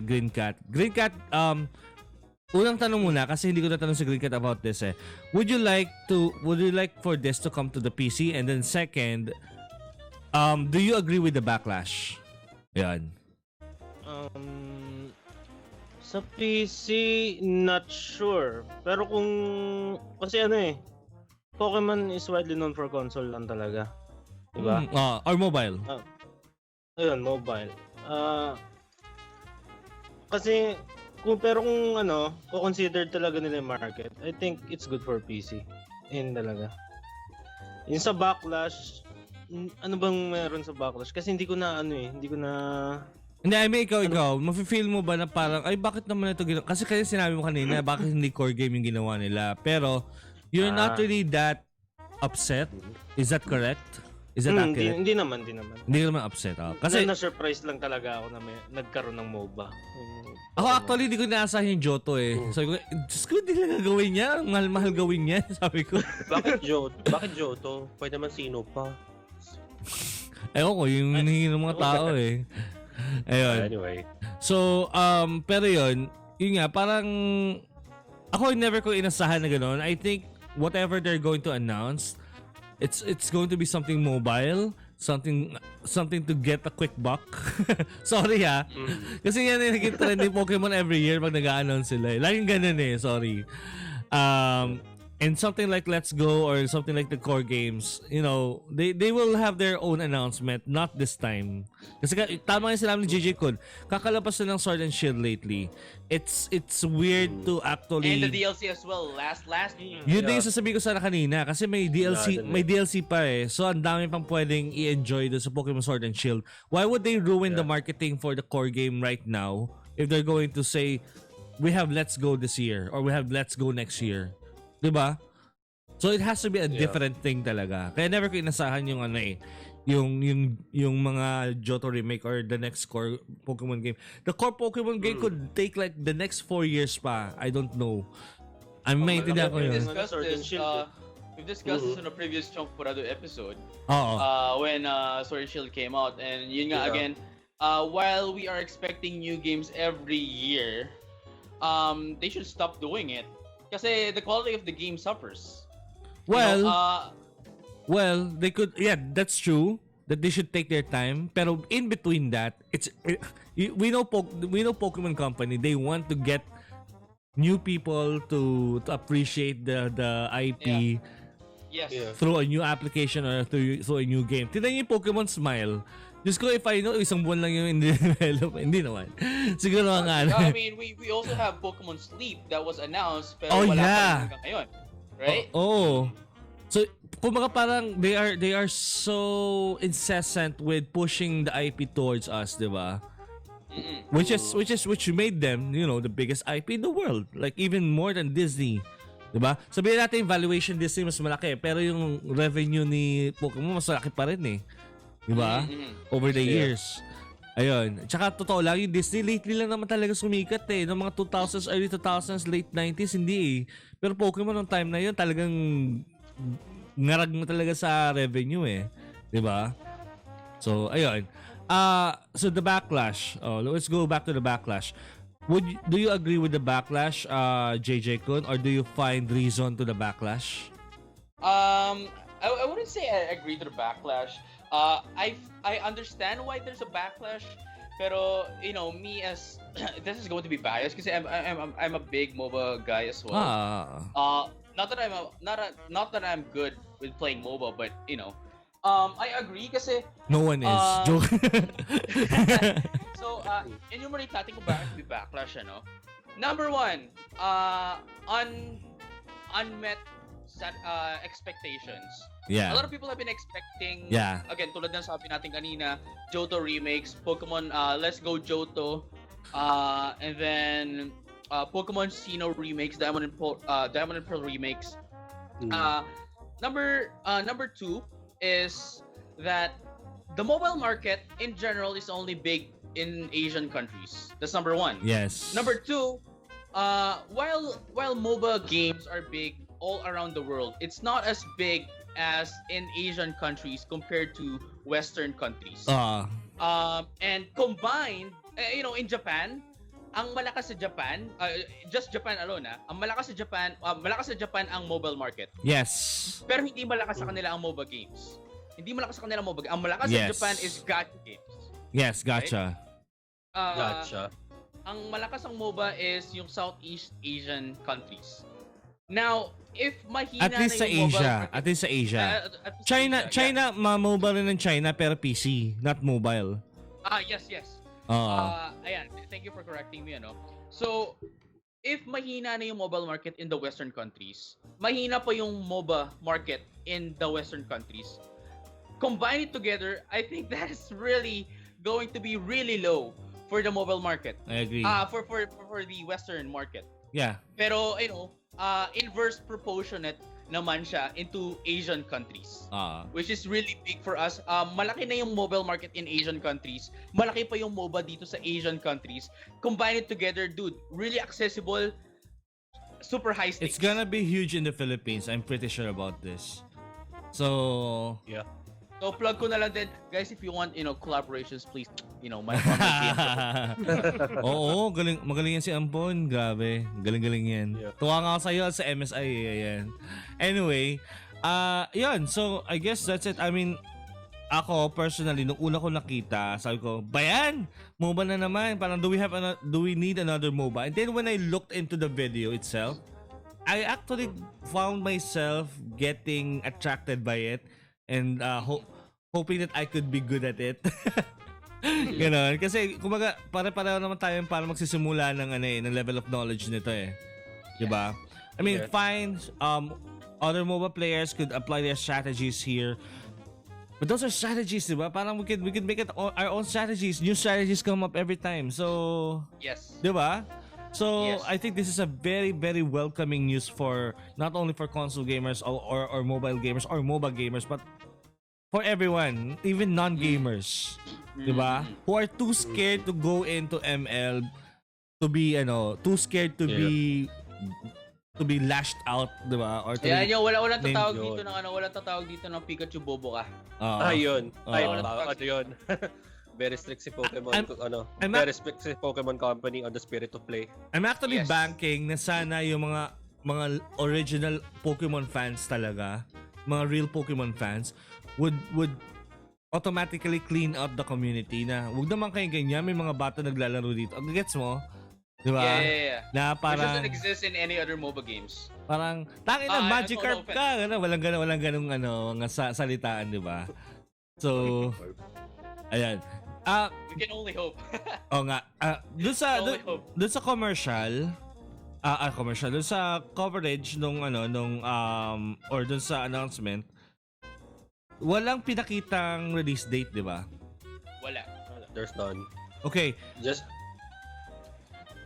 Grin Cat. Grin Cat, unang tanong muna kasi hindi ko natanong si Grin Cat about this Would you like for this to come to the PC? And then second, do you agree with the backlash? Yan. Sa PC, not sure. Pero kasi Pokemon is widely known for console lang talaga. Diba? Or mobile. Ayun, mobile. Kasi pero kung consider talaga nila yung market, I think it's good for PC. Yun talaga. Yung sa backlash, ano bang meron sa backlash? Kasi hindi ko na Hindi, I mean, ikaw, mafe-feel mo ba na parang, ay, bakit naman ito ginawa? Kasi sinabi mo kanina, bakit hindi core game yung ginawa nila? Pero, you're not really that upset? Is that correct? Is that accurate? Hindi naman. Hindi naman upset. Kasi, na-surprise lang talaga ako na nagkaroon ng MOBA. Ako actually, hindi ko naasahin yung Johto Sabi ko, Diyos ko, hindi lang gagawin niya. Mahal gawin niya, sabi ko. Bakit Johto? Pwede naman sino pa. Ewan ko, yung hinihingi ng mga tao Ayun. Anyway. So, pero yun nga, parang ako never ko inasahan na gano'n. I think whatever they're going to announce, it's going to be something mobile, something to get a quick buck. Sorry ha. Kasi yan yung naging trend ni Pokemon every year pag nag-a-announce sila. Laging ganun sorry. And something like Let's Go or something like the core games, they will have their own announcement, not this time. Kasi tama yung sinabi ni JJ-kun, kakalabas na ng Sword and Shield lately. It's weird to actually... And the DLC as well, last Yun din yung sasabihin ko sana kanina kasi may DLC pa So ang dami pang pwedeng i-enjoy doon sa Pokemon Sword and Shield. Why would they ruin the marketing for the core game right now if they're going to say, we have Let's Go this year or we have Let's Go next year? Diba? So it has to be a different thing talaga. Kaya never ko inasahan yung yung mga Johto remake or the next core Pokemon game. The core Pokemon game could take like the next 4 years pa. I don't know. Maintindihan ko yun. We've discussed this in a previous Tsongporado episode. When Sword and Shield came out, and yun nga again, while we are expecting new games every year, they should stop doing it. Kasi the quality of the game suffers. Well, they could. Yeah, that's true. That they should take their time. Pero in between that, we know Pokemon Company. They want to get new people to appreciate the IP. Yes. Through a new application or through a new game. Tignan niyo yung Pokemon Smile. Just ko if I know, isang buwan lang yung in-develop. Hindi naman. Siguro nga. I mean, we also have Pokemon Sleep that was announced pero wala pa hanggang ngayon. Right? So, kumbaga parang they are so incessant with pushing the IP towards us, di ba? Which made them, the biggest IP in the world. Like even more than Disney. Diba? Sabihin natin valuation Disney mas malaki pero yung revenue ni Pokemon mas malaki pa rin Diba? Over the years. Ayun. Tsaka totoo lang yung Disney lately lang naman talaga sumikat Noong mga 2000s, early 2000s, late 90s, hindi Pero Pokemon noong time na yun talagang ngarag mo talaga sa revenue Diba? So, ayun. So the backlash. Let's go back to the backlash. Do you agree with the backlash, JJ-kun, or do you find reason to the backlash? I wouldn't say I agree to the backlash. I understand why there's a backlash, pero me as this is going to be biased because I'm a big MOBA guy as well. Not that I'm good with playing MOBA, but I agree kasi no one is. Joke. So enumerate natin kung bakit may backlash Number one, unmet expectations. Yeah. A lot of people have been expecting, again, tulad ng sabi natin kanina, Johto remakes, Pokemon Let's Go Johto, and then Pokemon Sinnoh remakes, Diamond and Pearl remakes. Number two is that the mobile market in general is only big in Asian countries. That's number one. Yes. Number two, while MOBA games are big all around the world, it's not as big as in Asian countries compared to Western countries. And combined, in Japan, ang malakas sa Japan, just Japan alone, ang malakas sa Japan ang mobile market. Yes. Pero hindi malakas sa kanila ang MOBA games. Hindi malakas sa kanila ang MOBA games. Ang malakas sa Japan is gacha games. Yes, gacha. Right? Gacha. Ang malakas ang MOBA is yung Southeast Asian countries. Now, if mahina at least na yung Asia. mobile, At least sa Asia. China, mobile rin ng China pero PC, not mobile. Yes. Ayan, thank you for correcting me, So, if mahina na yung mobile market in the Western countries, mahina pa yung MOBA market in the Western countries. Combine it together, I think that is really going to be really low for the mobile market. I agree. For the Western market. Yeah. Pero, inverse proportionate naman siya into Asian countries. Which is really big for us. Malaki na yung mobile market in Asian countries. Malaki pa yung MOBA dito sa Asian countries. Combine it together, dude. Really accessible. Super high stakes. It's gonna be huge in the Philippines. I'm pretty sure about this. So, yeah. So plug ko na lang din, guys, if you want, collaborations, please, my Oo, magaling yan si Ampon. Grabe, galing yan. Yeah. Tuwa nga ako sa'yo sa MSI. Yan. Anyway, yun. So, I guess that's it. I mean, ako personally nung una ko nakita, sabi ko, bayan, MOBA na naman. Parang do we need another MOBA? And then when I looked into the video itself, I actually found myself getting attracted by it and hoping that I could be good at it. Ganon. Kasi kumbaga pare-pareho naman tayo para magsisimula ng level of knowledge nito eh. 'Di ba? I mean, fine, other MOBA players could apply their strategies here. But those are strategies, diba? Parang we could make it our own strategies. New strategies come up every time. So, Yes. diba? So, Yes. I think this is a very, very welcoming news for not only for console gamers or mobile gamers or MOBA gamers, but for everyone, even non-gamers, diba? Who are too scared to go into ML, to be, too scared to be lashed out, diba? Or to Ayan yun, walang named tatawag yun. dito ng walang tatawag dito ng Pikachu bobo ka. Ayun. Ay, Oo. ano yun? Very strict si Pokemon, I'm very strict si Pokemon Company on the spirit of play. I'm actually Yes. banking na sana yung mga original Pokemon fans talaga, mga real Pokemon fans would automatically clean out the community na wag naman kayo ganyan, may mga bata naglalaro dito. Gets mo? Di ba? Yeah. Na Which parang doesn't exist in any other MOBA games. parang tangin na Magikarp no ka, walang ganung mga salitaan, di ba? So ayan. We can only hope. Oo nga. Dun sa commercial, dun sa coverage nung or dun sa announcement, walang pinakitang release date, di ba? Wala. There's none. Okay, Just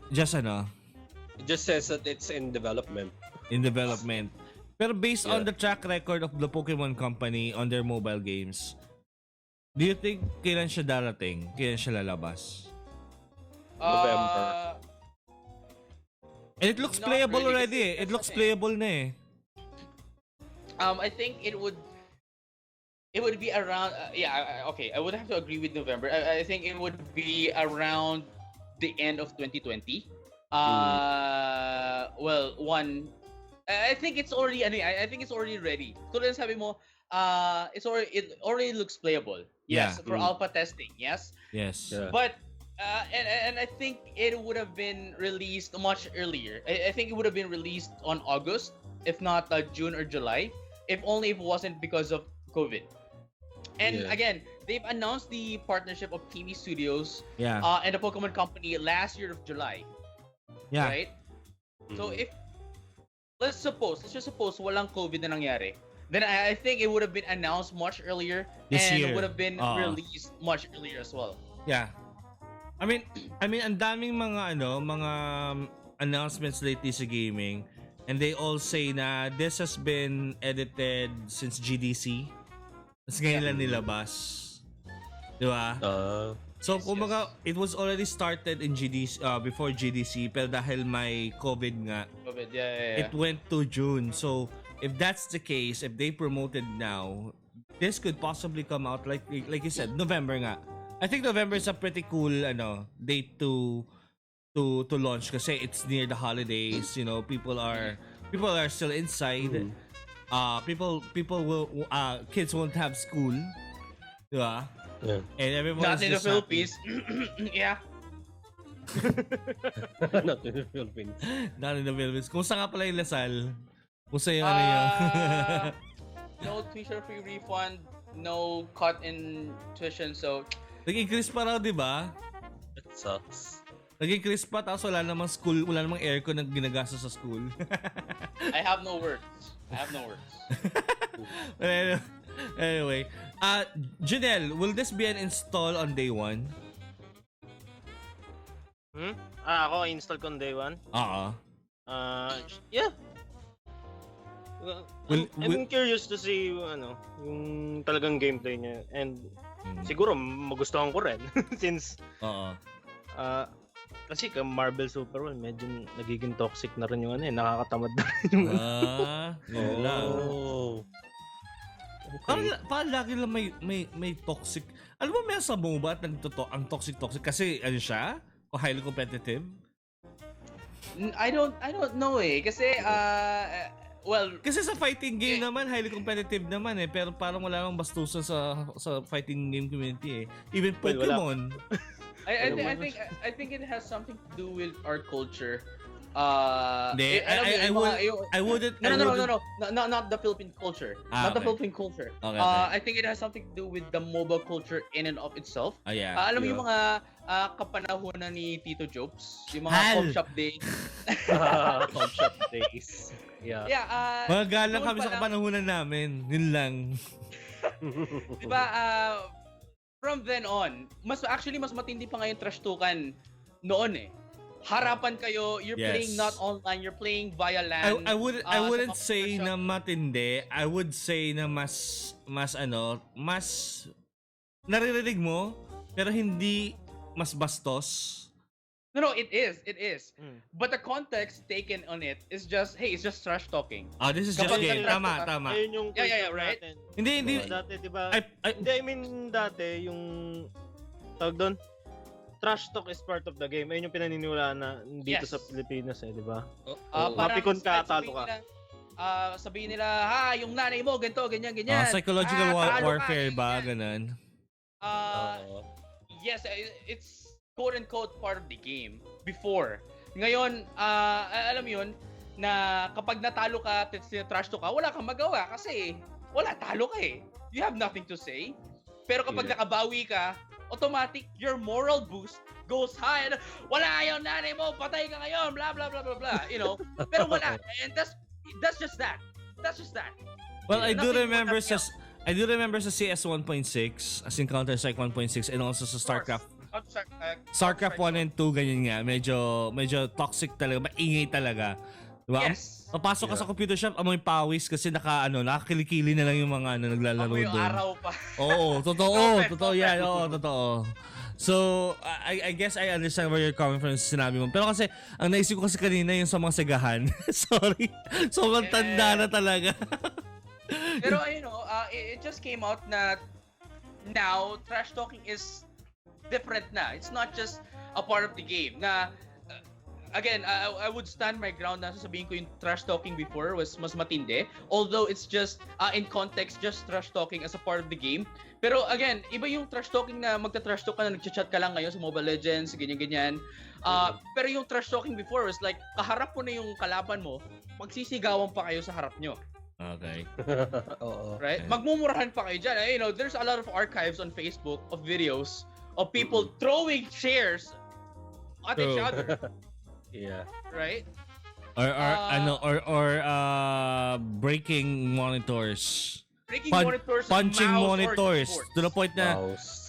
it just says that it's in development. in development. Pero based on Yeah. the track record of the Pokemon Company on their mobile games, do you think kailan siya darating? Kailan siya lalabas? November. And it looks Not playable really, already kasi eh. It that's looks the thing. playable na eh. I think it would be around okay, I would have to agree with November. I think it would be around the end of 2020. Well, I think it's already I think it's already ready. Tulad ng sabi mo, it already looks playable. Yes, Yeah. for alpha testing. Yes. Yes. Yeah. But and I think it would have been released much earlier. I think it would have been released on August, if not June or July, if only if it wasn't because of COVID. And Yeah. again, they've announced the partnership of Kinig Studios Yeah. and the Pokemon Company last year of July, Yeah. right? So if let's just suppose walang COVID na nangyari, then I think it would have been announced much earlier This and year. would have been Oo. released much earlier as well. Yeah. I mean, ang daming mga announcements lately sa gaming, and they all say na this has been edited since GDC. Tapos ngayon lang nilabas. Di ba? So, Yes, kumbaga, it was already started in GDC, before GDC, pero dahil may COVID nga, COVID, yeah. it went to June. So, if that's the case, if they promoted now, this could possibly come out like you said, November nga. I think November is a pretty cool date to launch kasi it's near the holidays, people are still inside. Kids won't have school. Diba? Yeah. And everyone's Not in the just happy. Philippines. Yeah. Not in the Philippines. Not in the Philippines. Kung saan nga pala yung Lasal? Kung saan yung yun? No tuition fee refund, no cut in tuition, so Nag-increase pa raw, di ba? It sucks. Nag-increase pa, tapos wala namang school, wala namang aircon na ginagastos sa school. I have no words. Anyway, Janelle, will this be an install on day 1? Ako install ko on day 1. Oo. Yeah. Will- I'm curious to see yung talagang gameplay niya, and siguro magustuhan ko rin since Oo. kasi Marvel Super World medyo nagiging toxic na rin yung nakakatamad na rin yung Yun lang. Okay. Parang lagi lang may toxic. Alam mo, may sa MOBA at ang toxic kasi siya? O highly competitive? I don't know kasi well, Kasi sa fighting game naman, highly competitive naman eh. Pero parang wala nang bastusan sa fighting game community eh. Even Pokemon. I think it has something to do with our culture. Hindi, I wouldn't. No. Not the Philippine culture. Not the okay. Philippine culture. Okay. I think it has something to do with the MOBA culture in and of itself. Yeah. Alam mo yung mga kapanahunan ni Tito Jobs, yung mga Hal! com shop days. Com shop days. Yeah. Yeah, Magalang noon kami pa sa lang- kapanahunan namin. Yun lang. Diba, from then on, mas matindi pa ngayon trash talkan noon eh. Harapan kayo, you're Yes. playing not online, you're playing via LAN. I wouldn't sa say computer na shop. matindi. I would say na mas naririnig mo pero hindi mas bastos. No, it is. Mm. But the context taken on it is just, hey, it's just trash talking. This is just Kapag game. nag-trash Tama. Ayun yung Yeah, culture right? natin. Hindi. Dati, di ba? I- Hindi, I mean, dati, yung tawag doon, trash talk is part of the game. Ayun yung pinaniniwalaan na dito Yes. sa Pilipinas eh, di ba? Parang Mapikon ka, sabihin talo ka. nila, sabihin nila, yung nanay mo, ganito, ganyan. psychological Talo ka, warfare ba? ganyan. Ganun. Yes, it's quote-unquote part of the game before. Ngayon, alam mo yun, na kapag natalo ka, trash talk ka, wala kang magawa kasi wala, talo ka eh. You have nothing to say. Pero kapag nakabawi ka, automatic, your moral boost goes high. Wala yung nanay mo, patay ka ngayon, blah, blah, blah, blah, blah. You know? Pero wala. And that's just that. That's just that. Well, I do Nothing remember more, nothing remember sa CS 1.6, as in Counter-Strike 1.6 and also sa StarCraft. StarCraft 1 and 2 ganyan nga, medyo toxic talaga, maingay talaga. Diba? Yes. Papasok ka sa computer shop, amoy pawis kasi nakakilikili na lang yung mga naglalaro Ako yung doon. araw pa. Oo, totoo. Perfect, Totoo yan. perfect. Oo, totoo. So, I guess I understand where you're coming from sa sinabi mo. Pero kasi, ang naisip ko kasi kanina yung sa mga sigahan. Sorry. Sobrang tanda na talaga. Pero it just came out na now trash talking is different na. It's not just a part of the game. Na again, I would stand my ground na sasabihin ko yung trash talking before was mas matindi. Although it's just in context just trash talking as a part of the game. Pero again, iba yung trash talking na magta-trash talk ka na nagchat-chat ka lang ngayon sa Mobile Legends, ganyan-ganyan. Pero yung trash talking before was like kaharap mo na yung kalaban mo, magsisigawan pa kayo sa harap nyo. Okay. Oo. Right? Magmumurahan pa kayo dyan. There's a lot of archives on Facebook of videos of people throwing chairs at each True. other. Yeah. Right? Or breaking monitors. Breaking monitors, Punching mouse, or monitors. keyboards.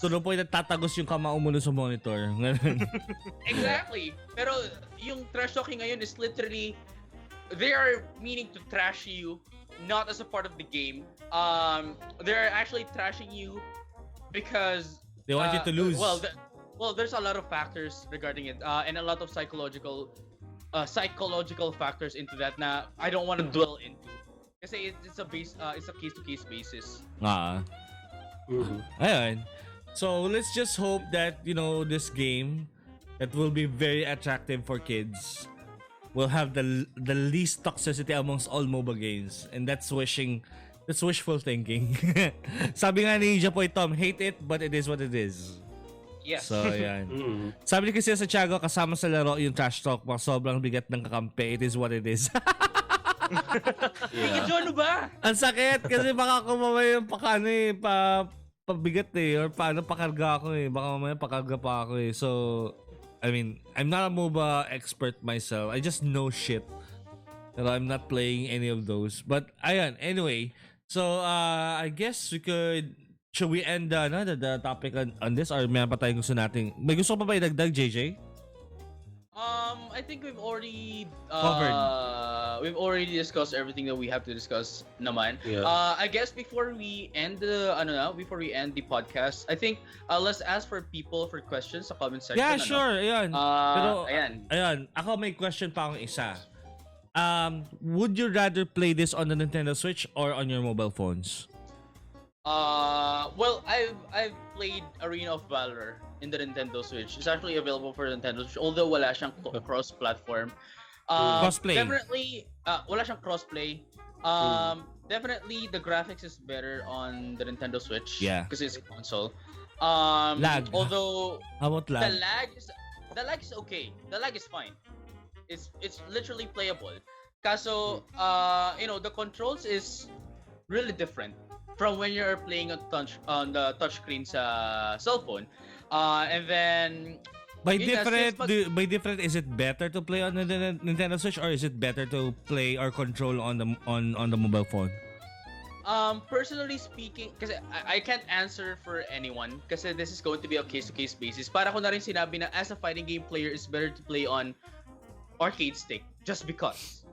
To the point na tatagos yung kamao mo sa monitor. Ganun. Exactly. Pero yung trash talking ngayon is literally they are meaning to trash you not as a part of the game. They're actually trashing you because They want you to lose. Well, there's a lot of factors regarding it, and a lot of psychological factors into that. Na I don't want to dwell into. Kasi it's a case-to-case basis. Ayun. So let's just hope that this game that will be very attractive for kids will have the least toxicity amongst all MOBA games, and that's wishful thinking. Sabi nga ni Japoy Tom, hate it but it is what it is. Yes. So ayan. Sabi ni kasi sa Tiago, kasama sa laro yung trash talk, sobrang bigat ng kakampi, it is what it is. Sige, John, ba? Ang sakit kasi baka kumamay yung pabigat or paano pakarga ako baka mamaya pakarga pa ako So I mean, I'm not a MOBA expert myself. I just know shit. Pero I'm not playing any of those. But ayan, anyway. So I guess should we end the topic on this, or may pa tayong gusto natin? May gusto pa ba idagdag, JJ? I think we've already Covered. We've already discussed everything that we have to discuss naman. Yeah. I guess before we end the podcast, I think let's ask for people for questions sa comment section. Yeah, sure. Ayan. Pero ayan. Ako may question pa akong isa. Would you rather play this on the Nintendo Switch or on your mobile phones? Well, I've played Arena of Valor in the Nintendo Switch. It's actually available for the Nintendo Switch, although wala siyang cross-platform. Crossplay. Definitely, wala siyang crossplay. Definitely the graphics is better on the Nintendo Switch. Yeah. Because it's a console. Lag. Although How about the lag? lag is okay. The lag is fine. It's literally playable. Kaso the controls is really different from when you're playing on the touchscreen sa cellphone. And then By yun nga, different, is it better to play on the Nintendo Switch or is it better to play or control on the mobile phone? Personally speaking, kasi I can't answer for anyone kasi this is going to be a case-to-case basis. Para ko na rin sinabi na as a fighting game player, it's better to play on arcade stick just because.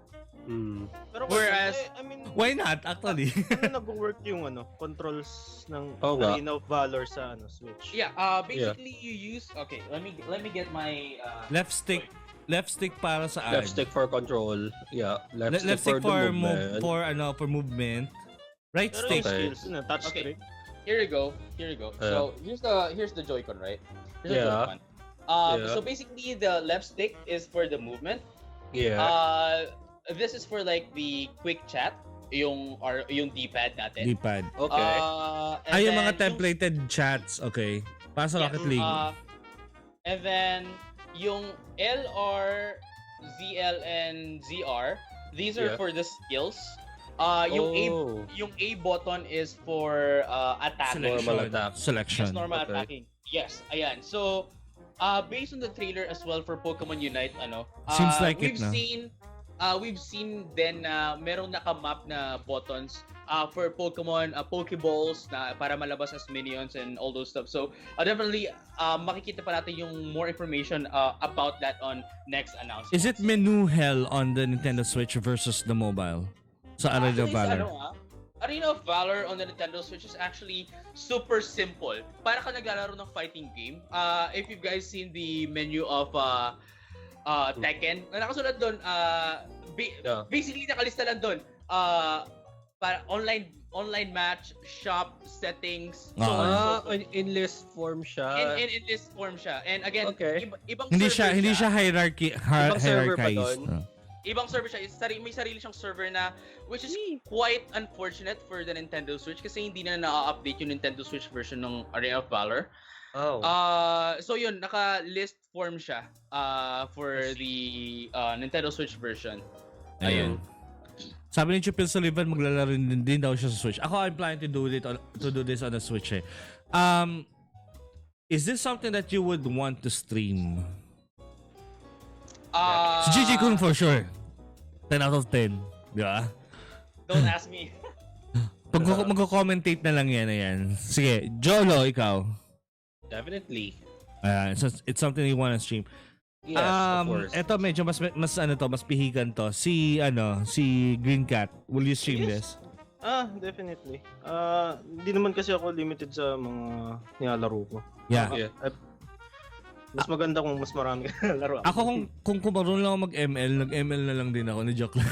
Pero Whereas, I mean, Why not actually? ano nag-work yung controls ng Oo nga. Arena of Valor sa Switch? yeah, basically you use let me get my left stick para saan? Left stick for control. Yeah. Left Left stick stick for the movement. for movement. Right Pero stick. yung skills, touch Okay. screen. here you go. So here's the Joy-Con, right? Here's the Yeah. Joy-Con. Yeah. So basically the left stick is for the movement. Yeah. This is for like the quick chat, yung D-pad natin. D-pad. Okay. And Yung then mga templated chats, okay. Para sa Rocket League. And then yung LR, ZL, and ZR, these are Yeah. for the skills. Oh. Yung A button is for attack. Normal attack. Selection. Just normal Okay. attacking. Yes, ayan. So, based on the trailer as well for Pokemon Unite, Seems like we've it na. we've seen then na merong nakamap na buttons for Pokemon Pokeballs na para malabas as minions and all those stuff. So, definitely makikita pa natin yung more information about that on next announcement. Is it menu hell on the Nintendo Switch versus the mobile? Sa Arena of Valor. Arena of Valor on the Nintendo Switch is actually super simple. Para ka naglalaro ng fighting game. If you guys seen the menu of Tekken, nakasulat doon, basically nakalista lang doon. Para online match, shop, settings, so on and so forth. In list form siya. In this form siya. And again, Okay. ibang Hindi server siya Ibang server pa hierarchized. doon? Ibang server siya. May sarili siyang server na which is quite unfortunate for the Nintendo Switch kasi hindi na na-update yung Nintendo Switch version ng Arena of Valor. Oh. So yun, naka-list form siya for the Nintendo Switch version. Ayun. Sabi ni Chipil Sullivan, maglalaro din daw siya sa Switch. Ako, I'm planning to do this on the Switch eh. Is this something that you would want to stream? Si JJ-kun for sure. 10 out of 10. Di ba? Don't ask me. Magko-commentate na lang yan. Ayan. Sige, Jholo, ikaw. Definitely. So it's something you wanna stream. Yes, of course. Ito medyo mas pihikan to. Si Grin Cat. Will you stream this? Definitely. Hindi naman kasi ako limited sa mga nilalaro ko. Yeah. Mas maganda kung mas marami ka laro. Ako kung marunong lang ako mag-ML, nag-ML na lang din ako. Ni-joke lang.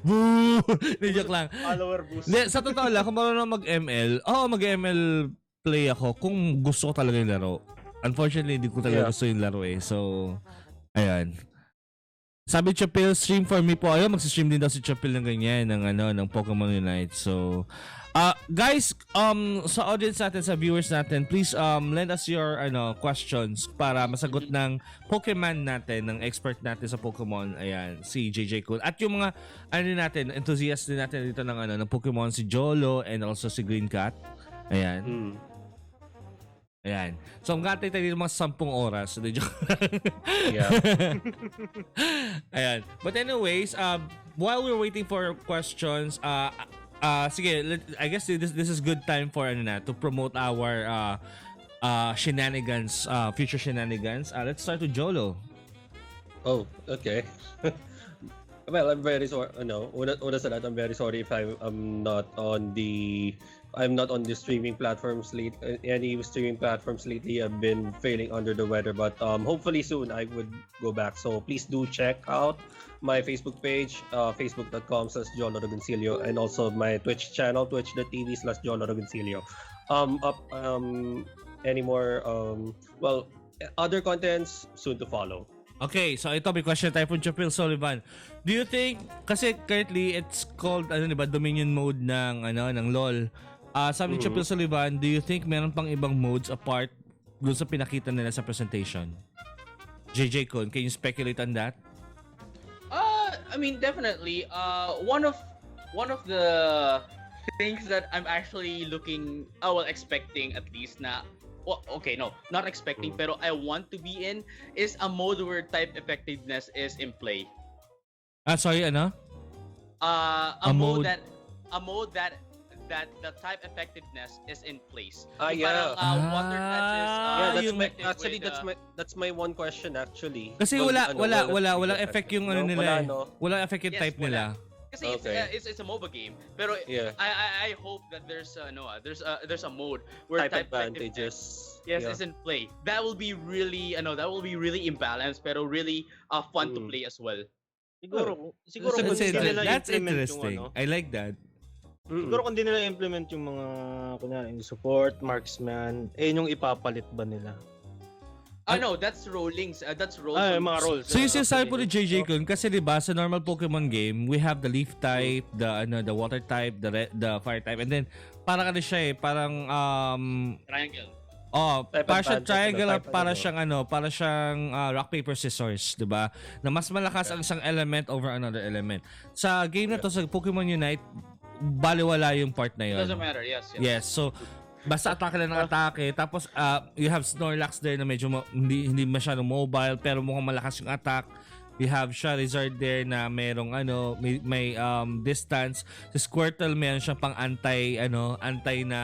Boo! Ni-joke lang. Follower boost. Sa totoo lang, kung marunong ako mag-ML, mag-ML play ako kung gusto ko talaga yung laro. Unfortunately, hindi ko talaga gusto yung laro eh. So, ayan. Sabi Chapil, stream for me po. Ayun, mag-stream din daw si Chapil ng ganyan, ng Pokemon Unite. So, guys, sa audience natin, sa viewers natin, please lend us your questions para masagot ng Pokemon natin, ng expert natin sa Pokemon. Ayan, si JJ-kun. At yung mga natin, enthusiast din natin dito ng Pokemon, si Jholo and also si Grin Cat. Ayan. Ayan. So, magkatay tayo ng mga 10 oras. Yeah. Ayan. But anyways, while we're waiting for questions, sige, I guess this is good time for to promote our shenanigans, future shenanigans. Let's start with Jholo. Oh, okay. Well, I'm very sorry. Una sa lahat, I'm very sorry if I'm not on the streaming platforms any streaming platforms lately. I've been feeling under the weather, but hopefully soon I would go back. So please do check out my Facebook page, facebook.com/JoloRogoncillo, and also my Twitch channel, twitch.tv/JoloRogoncillo. Any more other contents soon to follow. Okay, so ito may question tayo from Chapil Sullivan. Do you think kasi currently it's called Dominion mode ng LoL. Sabi ni Chapil Sullivan, do you think meron pang ibang modes apart dun sa pinakita nila sa presentation? JJ-kun, can you speculate on that? I mean, definitely. One of the things that I'm actually expecting at least na. Well, okay, no, not expecting, pero I want to be in is a mode where type effectiveness is in play. Sorry, ano? A mode that the type effectiveness is in place. Yeah. Parang, water touches. That's my one question actually. Kasi walang effect yung nila. Walang effect yung type nila. Kasi it's a MOBA game, pero I hope that there's a mode where type advantages is in play. That will be really imbalanced, pero really fun to play as well. Siguro that's interesting. I like that. Siguro kung di nila implement yung mga kunyari support, marksman, yung ipapalit ba nila? No, that's rollings. That's rolls. Mga rolls. So yung sinasabi po ni JJ-kun, kasi diba sa normal Pokemon game, we have the leaf type, the water type, the fire type, and then parang parang triangle. Para siyang triangle, para siyang rock paper scissors, 'di ba? Na mas malakas ang isang element over another element. Sa game na to sa Pokemon Unite, baliwala yung part na 'yon. Doesn't matter. Yes. So basta atake lang ng atake, tapos you have Snorlax there na medyo hindi masyadong mobile pero mukhang malakas yung attack. You have Charizard there na merong may distance. Si Squirtle meron siyang pang anti na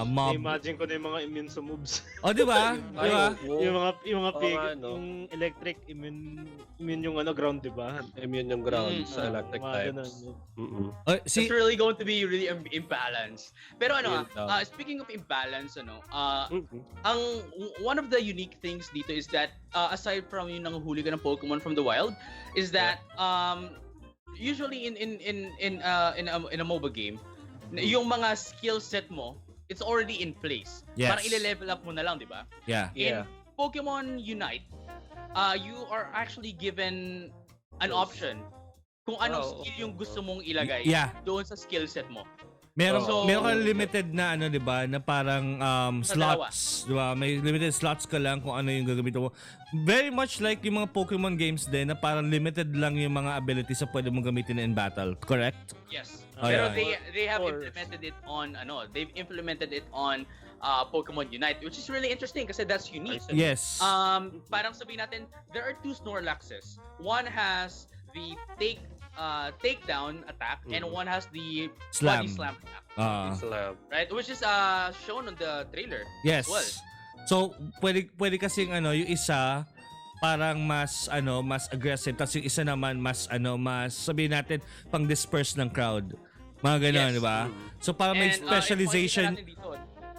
mob. Imagine ko na yung mga immune sa moves. Di ba? Yung mga pig, yung electric immune yung ground, di ba? Immune yung ground sa electric types. It's really going to be really imbalanced. Pero speaking of imbalance, ang one of the unique things dito is that aside from yung nanguhuli ka ng Pokemon from the wild, is that usually in a MOBA game, yung mga skill set mo, it's already in place. Yes. Parang ile-level up mo na lang, di ba? Yeah. In Pokemon Unite, you are actually given an option kung anong skill yung gusto mong ilagay doon sa skill set mo. Meron ka limited na di ba, na parang slots, di ba? May limited slots ka lang kung ano yung gagamitin mo. Very much like yung mga Pokemon games din na parang limited lang yung mga abilities na pwede mong gamitin in battle, correct? Yes. Pero they have implemented it on Pokemon Unite, which is really interesting kasi that's unique. Yes. Parang sabihin natin, there are two Snorlaxes. One has the takedown attack and one has the body slam attack. Right? Which is shown on the trailer as well. So, pwede kasing yung isa parang mas aggressive, tapos yung isa naman mas sabihin natin pang disperse ng crowd. Mga gano'n, di ba? So parang may specialization.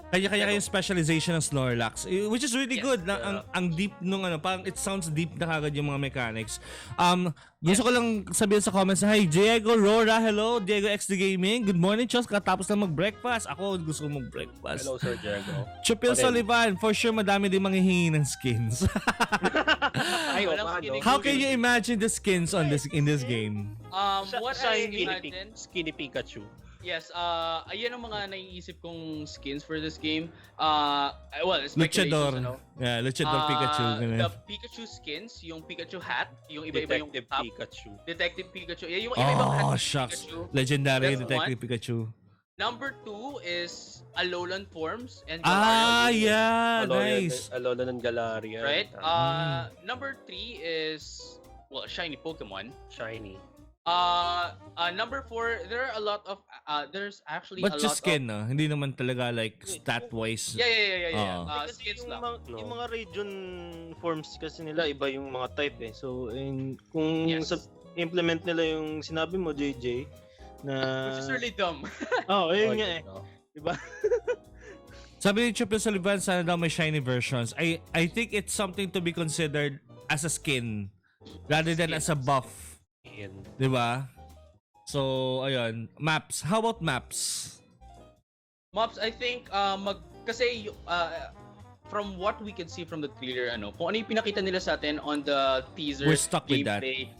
Kanya-kanya yung specialization ng Snorlax, which is really good. Ang deep nung parang it sounds deep na kagad yung mga mechanics. Gusto ko lang sabihin sa comments na, hi, Diego, Rora, hello, Diego XD Gaming. Good morning, Chos. Katapos na mag-breakfast. Ako, gusto ko mag-breakfast. Hello, Sir Diego. Chapil Sullivan, for sure, madami din manghihingi ng skins. How can you imagine the skins in this game? What I imagine? Skinny Pikachu. Yes, ayan ang mga naiisip kong skins for this game. Luchador. Luchador Pikachu. The Pikachu skins, yung Pikachu hat, yung iba-iba yung top. Detective Pikachu. Yung iba-ibang hat Pikachu. Legendary Detective Pikachu. Number 2 is Alolan forms and Galarian. Nice. Alolan and Galarian. Right? Number 3 is shiny Pokemon. Shiny. Number 4, there are a lot of there's actually but a lot just skin, no? Hindi naman talaga like stat wise. Yeah. Skins lang. Yung mga region forms kasi nila iba yung mga type So kung implement nila yung sinabi mo, JJ, na which is really dumb. Ayun nga diba? Sabi ni Chapil Sullivan, sana daw may shiny versions. I think it's something to be considered as a skin rather than as a buff. Diba? So, ayun. Maps. How about maps? Maps, I think, kasi from what we can see from the trailer, kung ano yung pinakita nila sa atin on the teaser We're stuck with that. gameplay,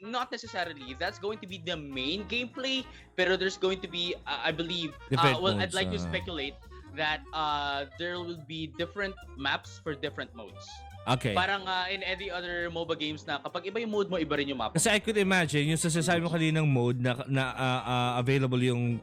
not necessarily. That's going to be the main gameplay, pero there's going to be, I believe, Different I'd modes, like to speculate that there will be different maps for different modes. Okay. Parang in any other MOBA games na kapag iba yung mode mo, iba rin yung map. Kasi I could imagine, yung sasasabi mo kaninang mode na available yung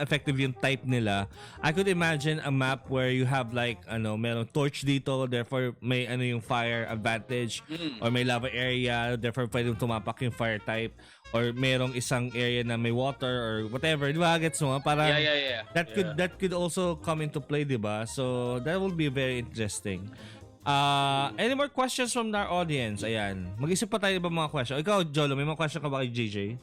effective yung type nila. I could imagine a map where you have like merong torch dito, therefore may yung fire advantage, or may lava area, therefore pwedeng tumapak yung fire type, or merong isang area na may water or whatever. Di ba? Gets mo? Parang Yeah. that could also come into play, di ba? So that will be very interesting. Any more questions from our audience? Ayan. Mag-isip pa tayo ba mga question? Ikaw, Jholo, may mga question ka ba kay JJ?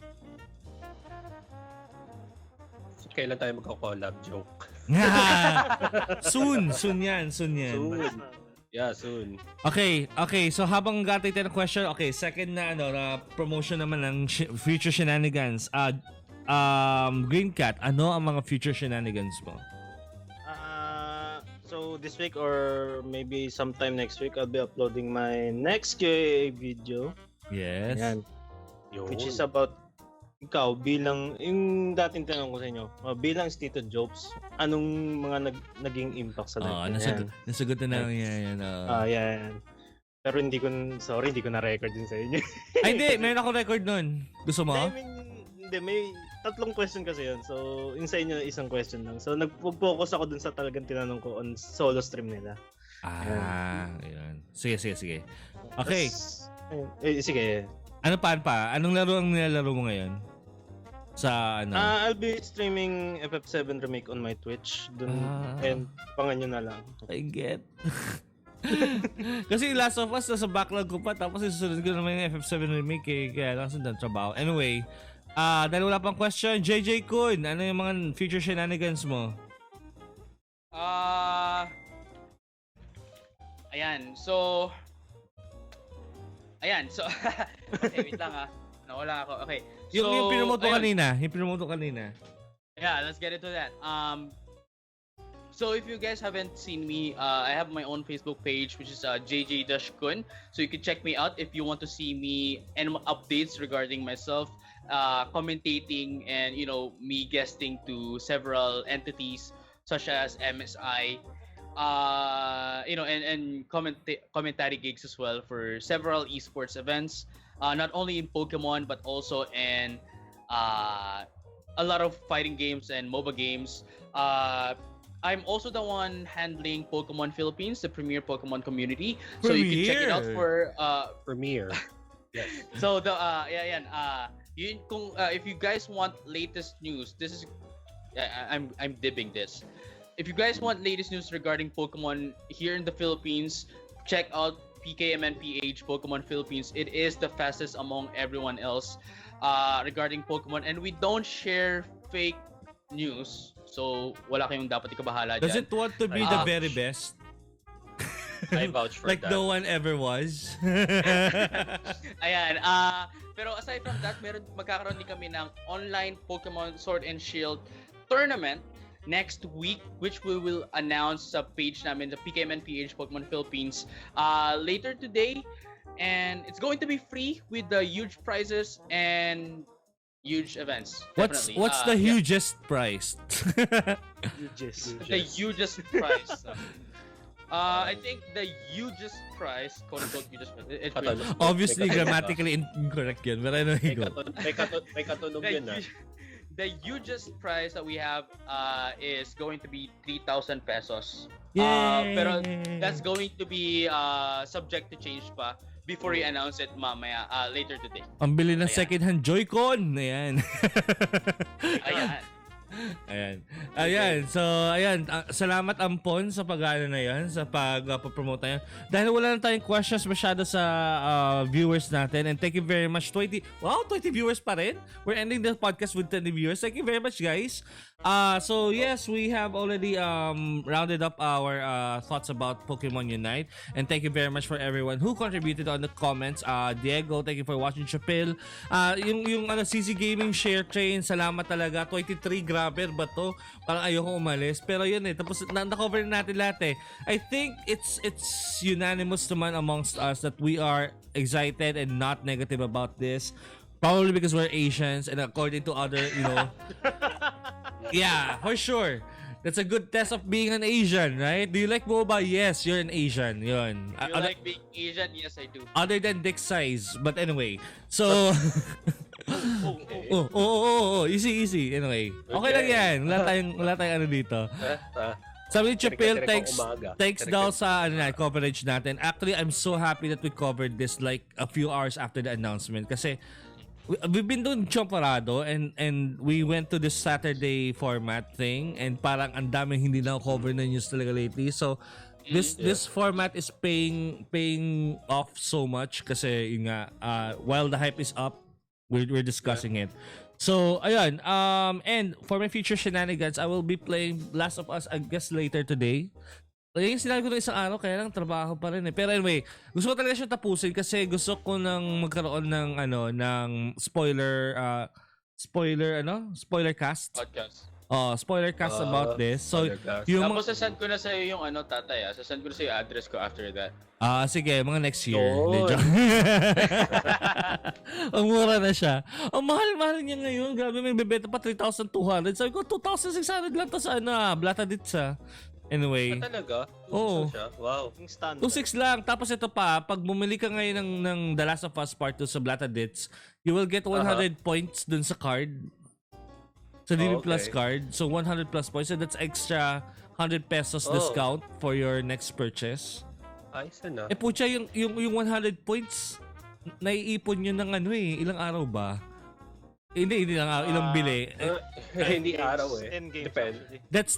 Kailan tayo magko-collab? Joke. Soon yan. Soon. Yeah, soon. Okay. So habang gatay tayo ng question, okay, second na na promotion naman ng future shenanigans. Grin Cat, ano ang mga future shenanigans mo? So this week or maybe sometime next week, I'll be uploading my next QA video. Yes. Ayan. Which is about ikaw bilang yung dating tanong ko sa inyo, bilang Tito Jobs, anong mga naging impact sa life? Nasagot na yan. Yan. Pero hindi ko na-record din sa inyo. Ay, hindi. Meron ako record nun. Gusto mo? Hindi, may tatlong question kasi yun. So, yung sa inyo, isang question lang. So, nag-focus ako dun sa talagang tinanong ko on solo stream nila. Ayun. Sige. Okay. Sige. Ano pa? Anong laro ang nilalaro mo ngayon? Sa I'll be streaming FF7 Remake on my Twitch. And pangan nyo na lang. I get. Kasi Last of Us nasa backlog ko pa, tapos isusunod ko naman yung FF7 Remake kaya nakasundan trabaho. Anyway, dahil wala pang question, JJ-kun, ano yung mga future shenanigans mo? Ayan, so okay, wait lang nawala ako. Okay. So, yung pinomote mo kanina. Yeah, let's get into that. So if you guys haven't seen me, I have my own Facebook page, which is JJ-kun. So you can check me out if you want to see me and updates regarding myself, commentating, and me guesting to several entities such as MSI, and commentary gigs as well for several esports events, not only in Pokemon but also in a lot of fighting games and MOBA games. I'm also the one handling Pokemon Philippines, the premier Pokemon community. So you can check it out for Premiere. Yes. So the if you guys want latest news, this is I'm dibbing this. If you guys want latest news regarding Pokemon here in the Philippines, check out PKM&PH Pokemon Philippines. It is the fastest among everyone else regarding Pokemon, and we don't share fake news. So wala kayong dapat ikabahala dyan. Does it want to be the very best? I vouch for like that. no one ever was. Ayan. Pero aside from that, magkakaroon din kami ng online Pokemon Sword and Shield tournament next week, which we will announce sa page namin, the PKM&PH Pokemon Philippines, later today. And it's going to be free with the huge prizes and huge events. What's the hugest price? The hugest prize. I think the hugest prize, quote unquote hugest prize. Obviously grammatically incorrect yun, but I know you go. May katunog yun The hugest prize that we have is going to be 3,000 pesos. Yay! Pero that's going to be subject to change pa before we announce it mamaya later today. Pambili ng second-hand Joy-Con. Ayan. Ayan. So, ayan. Salamat Ampon sa pag-ano na yan, sa pag-promote na yan. Dahil wala na tayong questions masyado sa viewers natin. And thank you very much. 20 viewers pa rin. We're ending the podcast with 20 viewers. Thank you very much, guys. So, yes, we have already rounded up our thoughts about Pokemon Unite. And thank you very much for everyone who contributed on the comments. Diego, thank you for watching. Chapil. Yung CC Gaming share train, salamat talaga. 23 grams rubber ba to? Parang ayoko umalis. Pero yun eh, tapos na-cover natin lahat eh. I think it's unanimous naman amongst us that we are excited and not negative about this. Probably because we're Asians and according to other, yeah, for sure. That's a good test of being an Asian, right? Do you like MOBA? Yes, you're an Asian. Yun. You like being Asian? Yes, I do. Other than dick size. But anyway. So... Easy. Anyway. Okay lang yan. Wala tayong ano dito. Sabi ni Chapil, thanks daw sa coverage natin. Actually, I'm so happy that we covered this like a few hours after the announcement. Kasi we've been doing Tsongporado and we went to this Saturday format thing and parang ang daming hindi na cover na news talaga lately. So this format is paying off so much kasi yun nga while the hype is up, we're discussing it. So ayun, and for my future shenanigans, I will be playing Last of Us, I guess later today. Yung sinabi ko na isang araw, kaya lang trabaho pa rin eh. Pero anyway, gusto ko talaga siya tapusin kasi gusto ko nang magkaroon ng spoiler cast. Podcast. Spoiler cast about this. So, yung tapos sasend ko na sa iyo yung tatay. Sasend ko na sa iyo address ko after that. Sige, mga next year. Ang mura na siya. Ang mahal niya ngayon. Grabe, may bebenta pa 3,200. Sabi ko, 2,600 lang to sa Blata Ditsa. Anyway. Talaga? Oo. Wow. 2.6 lang. Tapos ito pa, pag bumili ka ngayon ng The Last of Us Part 2 sa Blata Dits, you will get 100 points dun sa card. Sa DB Plus card. So 100 plus points. So that's extra 100 pesos discount for your next purchase. Ayos na. Pucha, yung 100 points, naiipon yun ng ilang araw ba? Hindi lang ilang bili. Hindi araw eh. Depende. That's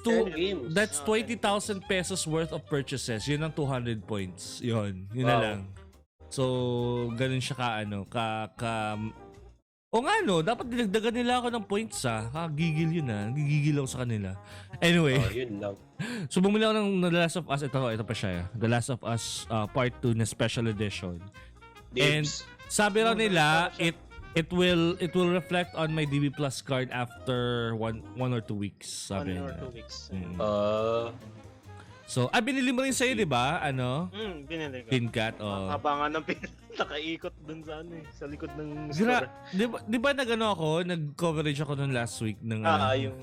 20,000 pesos worth of purchases. Yun ang 200 points. Yun na lang. So, ganun siya dapat dinagdagan nila ako ng points Gigil yun Gigigil ako sa kanila. Anyway. Yun lang. So, bumili ako ng The Last of Us. Ito pa siya. The Last of Us Part 2 na Special Edition. And sabi raw nila, it will reflect on my DB Plus card after 1 or 2 weeks. Sabi 1 or 2 weeks. So, binili mo rin sa'yo, di ba? Binili ko. Grin Cat. Habangan ng nakaikot dun sa likod ng store. Di ba nag-coverage ako nung last week ng yung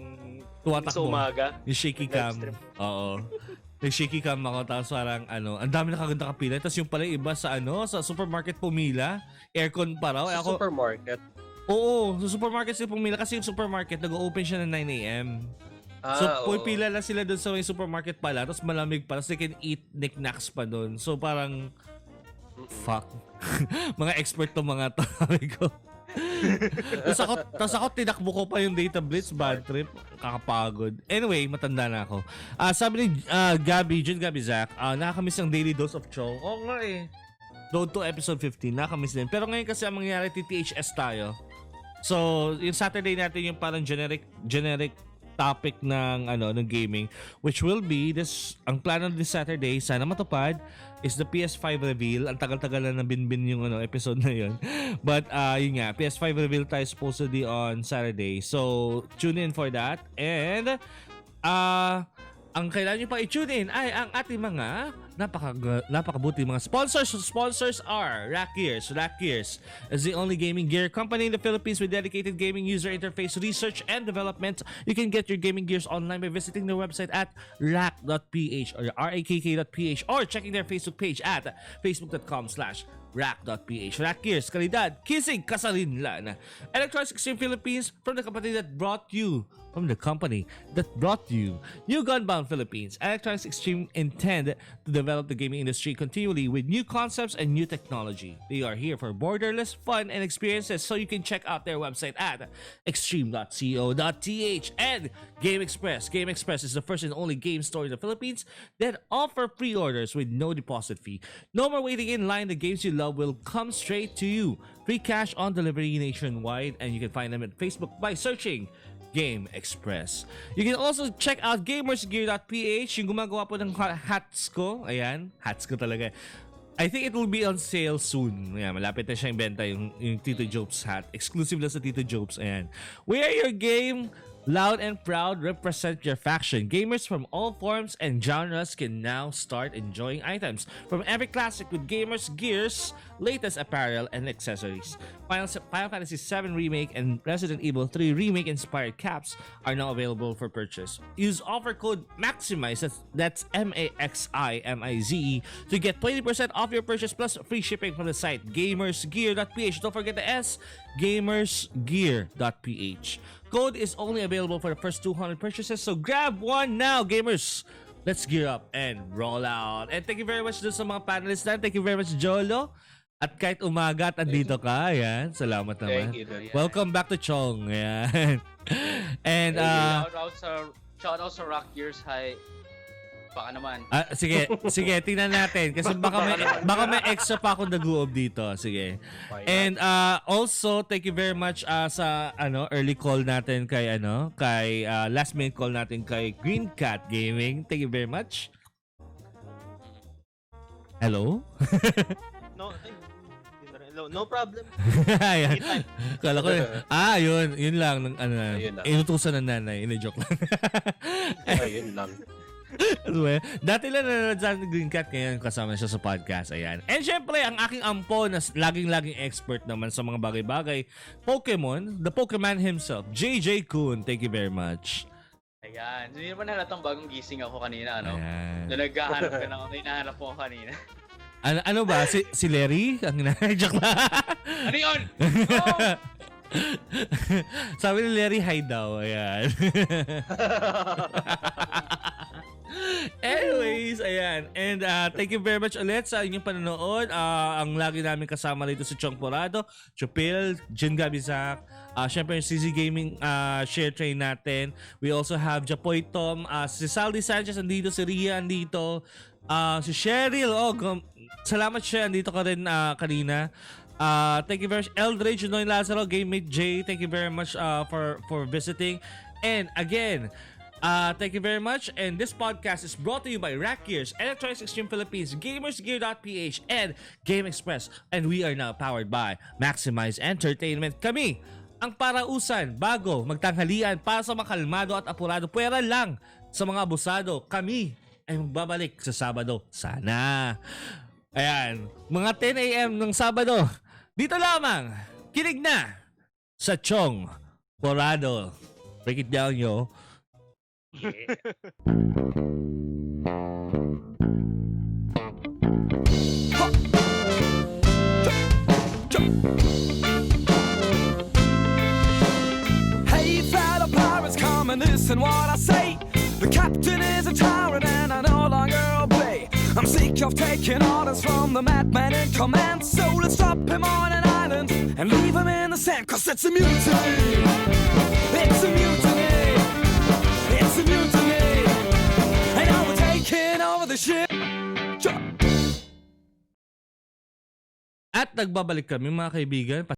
tuwatakbo. sa umaga. Yung shaky cam. Oo. Yung shaky cam ako, tapos parang ang dami nakaganda kapila. Tapos yung pala iba sa supermarket pumila. Aircon pa raw. Sa supermarket? Oo, sa supermarket sila pumila kasi yung supermarket nag-open siya ng 9 a.m. So, pila lang sila doon sa may supermarket pala, tapos malamig pa, tapos they can eat knickknacks pa doon. So, parang, fuck. Mga expert to mga to, sabi ko. Tapos ako, tinakbo ko pa yung data blitz, bad trip, kakapagod. Anyway, matanda na ako. Sabi ni Gabi Zach, nakakamiss ang daily dose of Cho. Oo nga eh. Road to episode 15, nakakamiss din. Pero ngayon kasi ang mangyayari, TTHS tayo. So, yung Saturday natin yung parang generic topic ng gaming, which will be ang plano this Saturday, sana matupad, is the PS5 reveal. Ang tagal-tagal na binbin yung episode na yun. But yun nga, PS5 reveal tayo supposedly on Saturday. So tune in for that. And ang kailangan nyo pa i-tune in ay ang ating mga napakabuti mga sponsors. Sponsors are Rakk Gears. Rakk Gears is the only gaming gear company in the Philippines with dedicated gaming user interface research and development. You can get your gaming gears online by visiting their website at rakk.ph or rakk.ph or checking their Facebook page at facebook.com/rakk.ph. Rakk Gears, kalidad, kisig, kasalinlan. Electronics Extreme Philippines, from the company that brought you New Gunbound Philippines. Electronics Extreme intend to develop the gaming industry continually with new concepts and new technology. They are here for borderless fun and experiences, so you can check out their website at extreme.co.th and Game Express. Game Express is the first and only game store in the Philippines that offer pre-orders with no deposit fee. No more waiting in line. The games you love will come straight to you. Free cash on delivery nationwide, and you can find them at Facebook by searching Game Express. You can also check out GamersGear.ph, yung gumagawa po ng hats ko. Ayan, hats ko talaga. I think it will be on sale soon. Ayan, malapit na siyang benta yung Tito Jobs hat. Exclusive lang sa Tito Jobs. Ayan. Wear your game Loud and proud, represent your faction. Gamers from all forms and genres can now start enjoying items from every classic with Gamers Gears, latest apparel and accessories. Final Fantasy VII Remake and Resident Evil 3 Remake inspired caps are now available for purchase. Use offer code MAXIMIZE, that's MAXIMIZE, to get 20% off your purchase plus free shipping from the site GamersGear.ph. Don't forget the S, GamersGear.ph. Code is only available for the first 200 purchases, so grab one now, gamers! Let's gear up and roll out. And thank you very much dun sa mga panelists natin. Thank you very much, Jholo. At kahit umaga at andito ka, ayan. Salamat naman. Thank you. Welcome back to Chong. Ayan. And, shout out sa Rakk Gears. Hi. Baka naman. sige, tingnan natin kasi baka may extra pa akong nag-uob dito. Sige. And also thank you very much sa early call natin kay last minute call natin kay Grin Cat Gaming. Thank you very much. Hello? No problem. Kala ko yun lang inutusan ng nanay, ina-joke lang. Ayun lang. Dati lang nanonood sa Grin Cat, ngayon kasama siya sa podcast. Ayan. And syempre, ang aking ampo na laging expert naman sa mga bagay-bagay, Pokemon, the Pokemon himself, JJ-kun. Thank you very much. Ayan. Hindi naman halatang bagong gising ako kanina, Ayan. Na naghahanap ka na ako, hinahanap mo kanina. Ano ba? Si Larry? Ang joke lang. Ano yun? Oh! Sabi ni Larry, hi daw. Ayan. Anyways, ayan. And thank you very much ulit sa inyong panonood. Ang lagi namin kasama dito si Tsongporado, Chupil, Jin Gabizak, syempre yung CZ Gaming share train natin. We also have Japoy Tom, si Saldi Sanchez andito, si Ria andito, si Cheryl. Salamat siya, andito ka rin kanina. Thank you very much Eldridge, Noy Lazaro, GameMate J. Thank you very much for visiting. And again, thank you very much. And this podcast is brought to you by Rakk Gears, Electronics Extreme Philippines, GamersGear.ph and Game Express. And we are now powered by Maximize Entertainment. Kami ang parausan bago magtanghalian para sa mga kalmado at apurado. Pwera lang sa mga abusado. Kami ay magbabalik sa Sabado. Sana. Ayan. Mga 10 a.m. ng Sabado. Dito lamang. Kinig na sa Tsongporado. Break it down, yo. Yeah. Hey, fellow pirates, come and listen what I say. The captain is a tyrant and I no longer obey. I'm sick of taking orders from the madman in command. So let's drop him on an island and leave him in the sand. Cause it's a mutiny. It's a mutiny. It's a mutiny. And now we're taking over the ship. At nagbabalik kami mga kaibigan.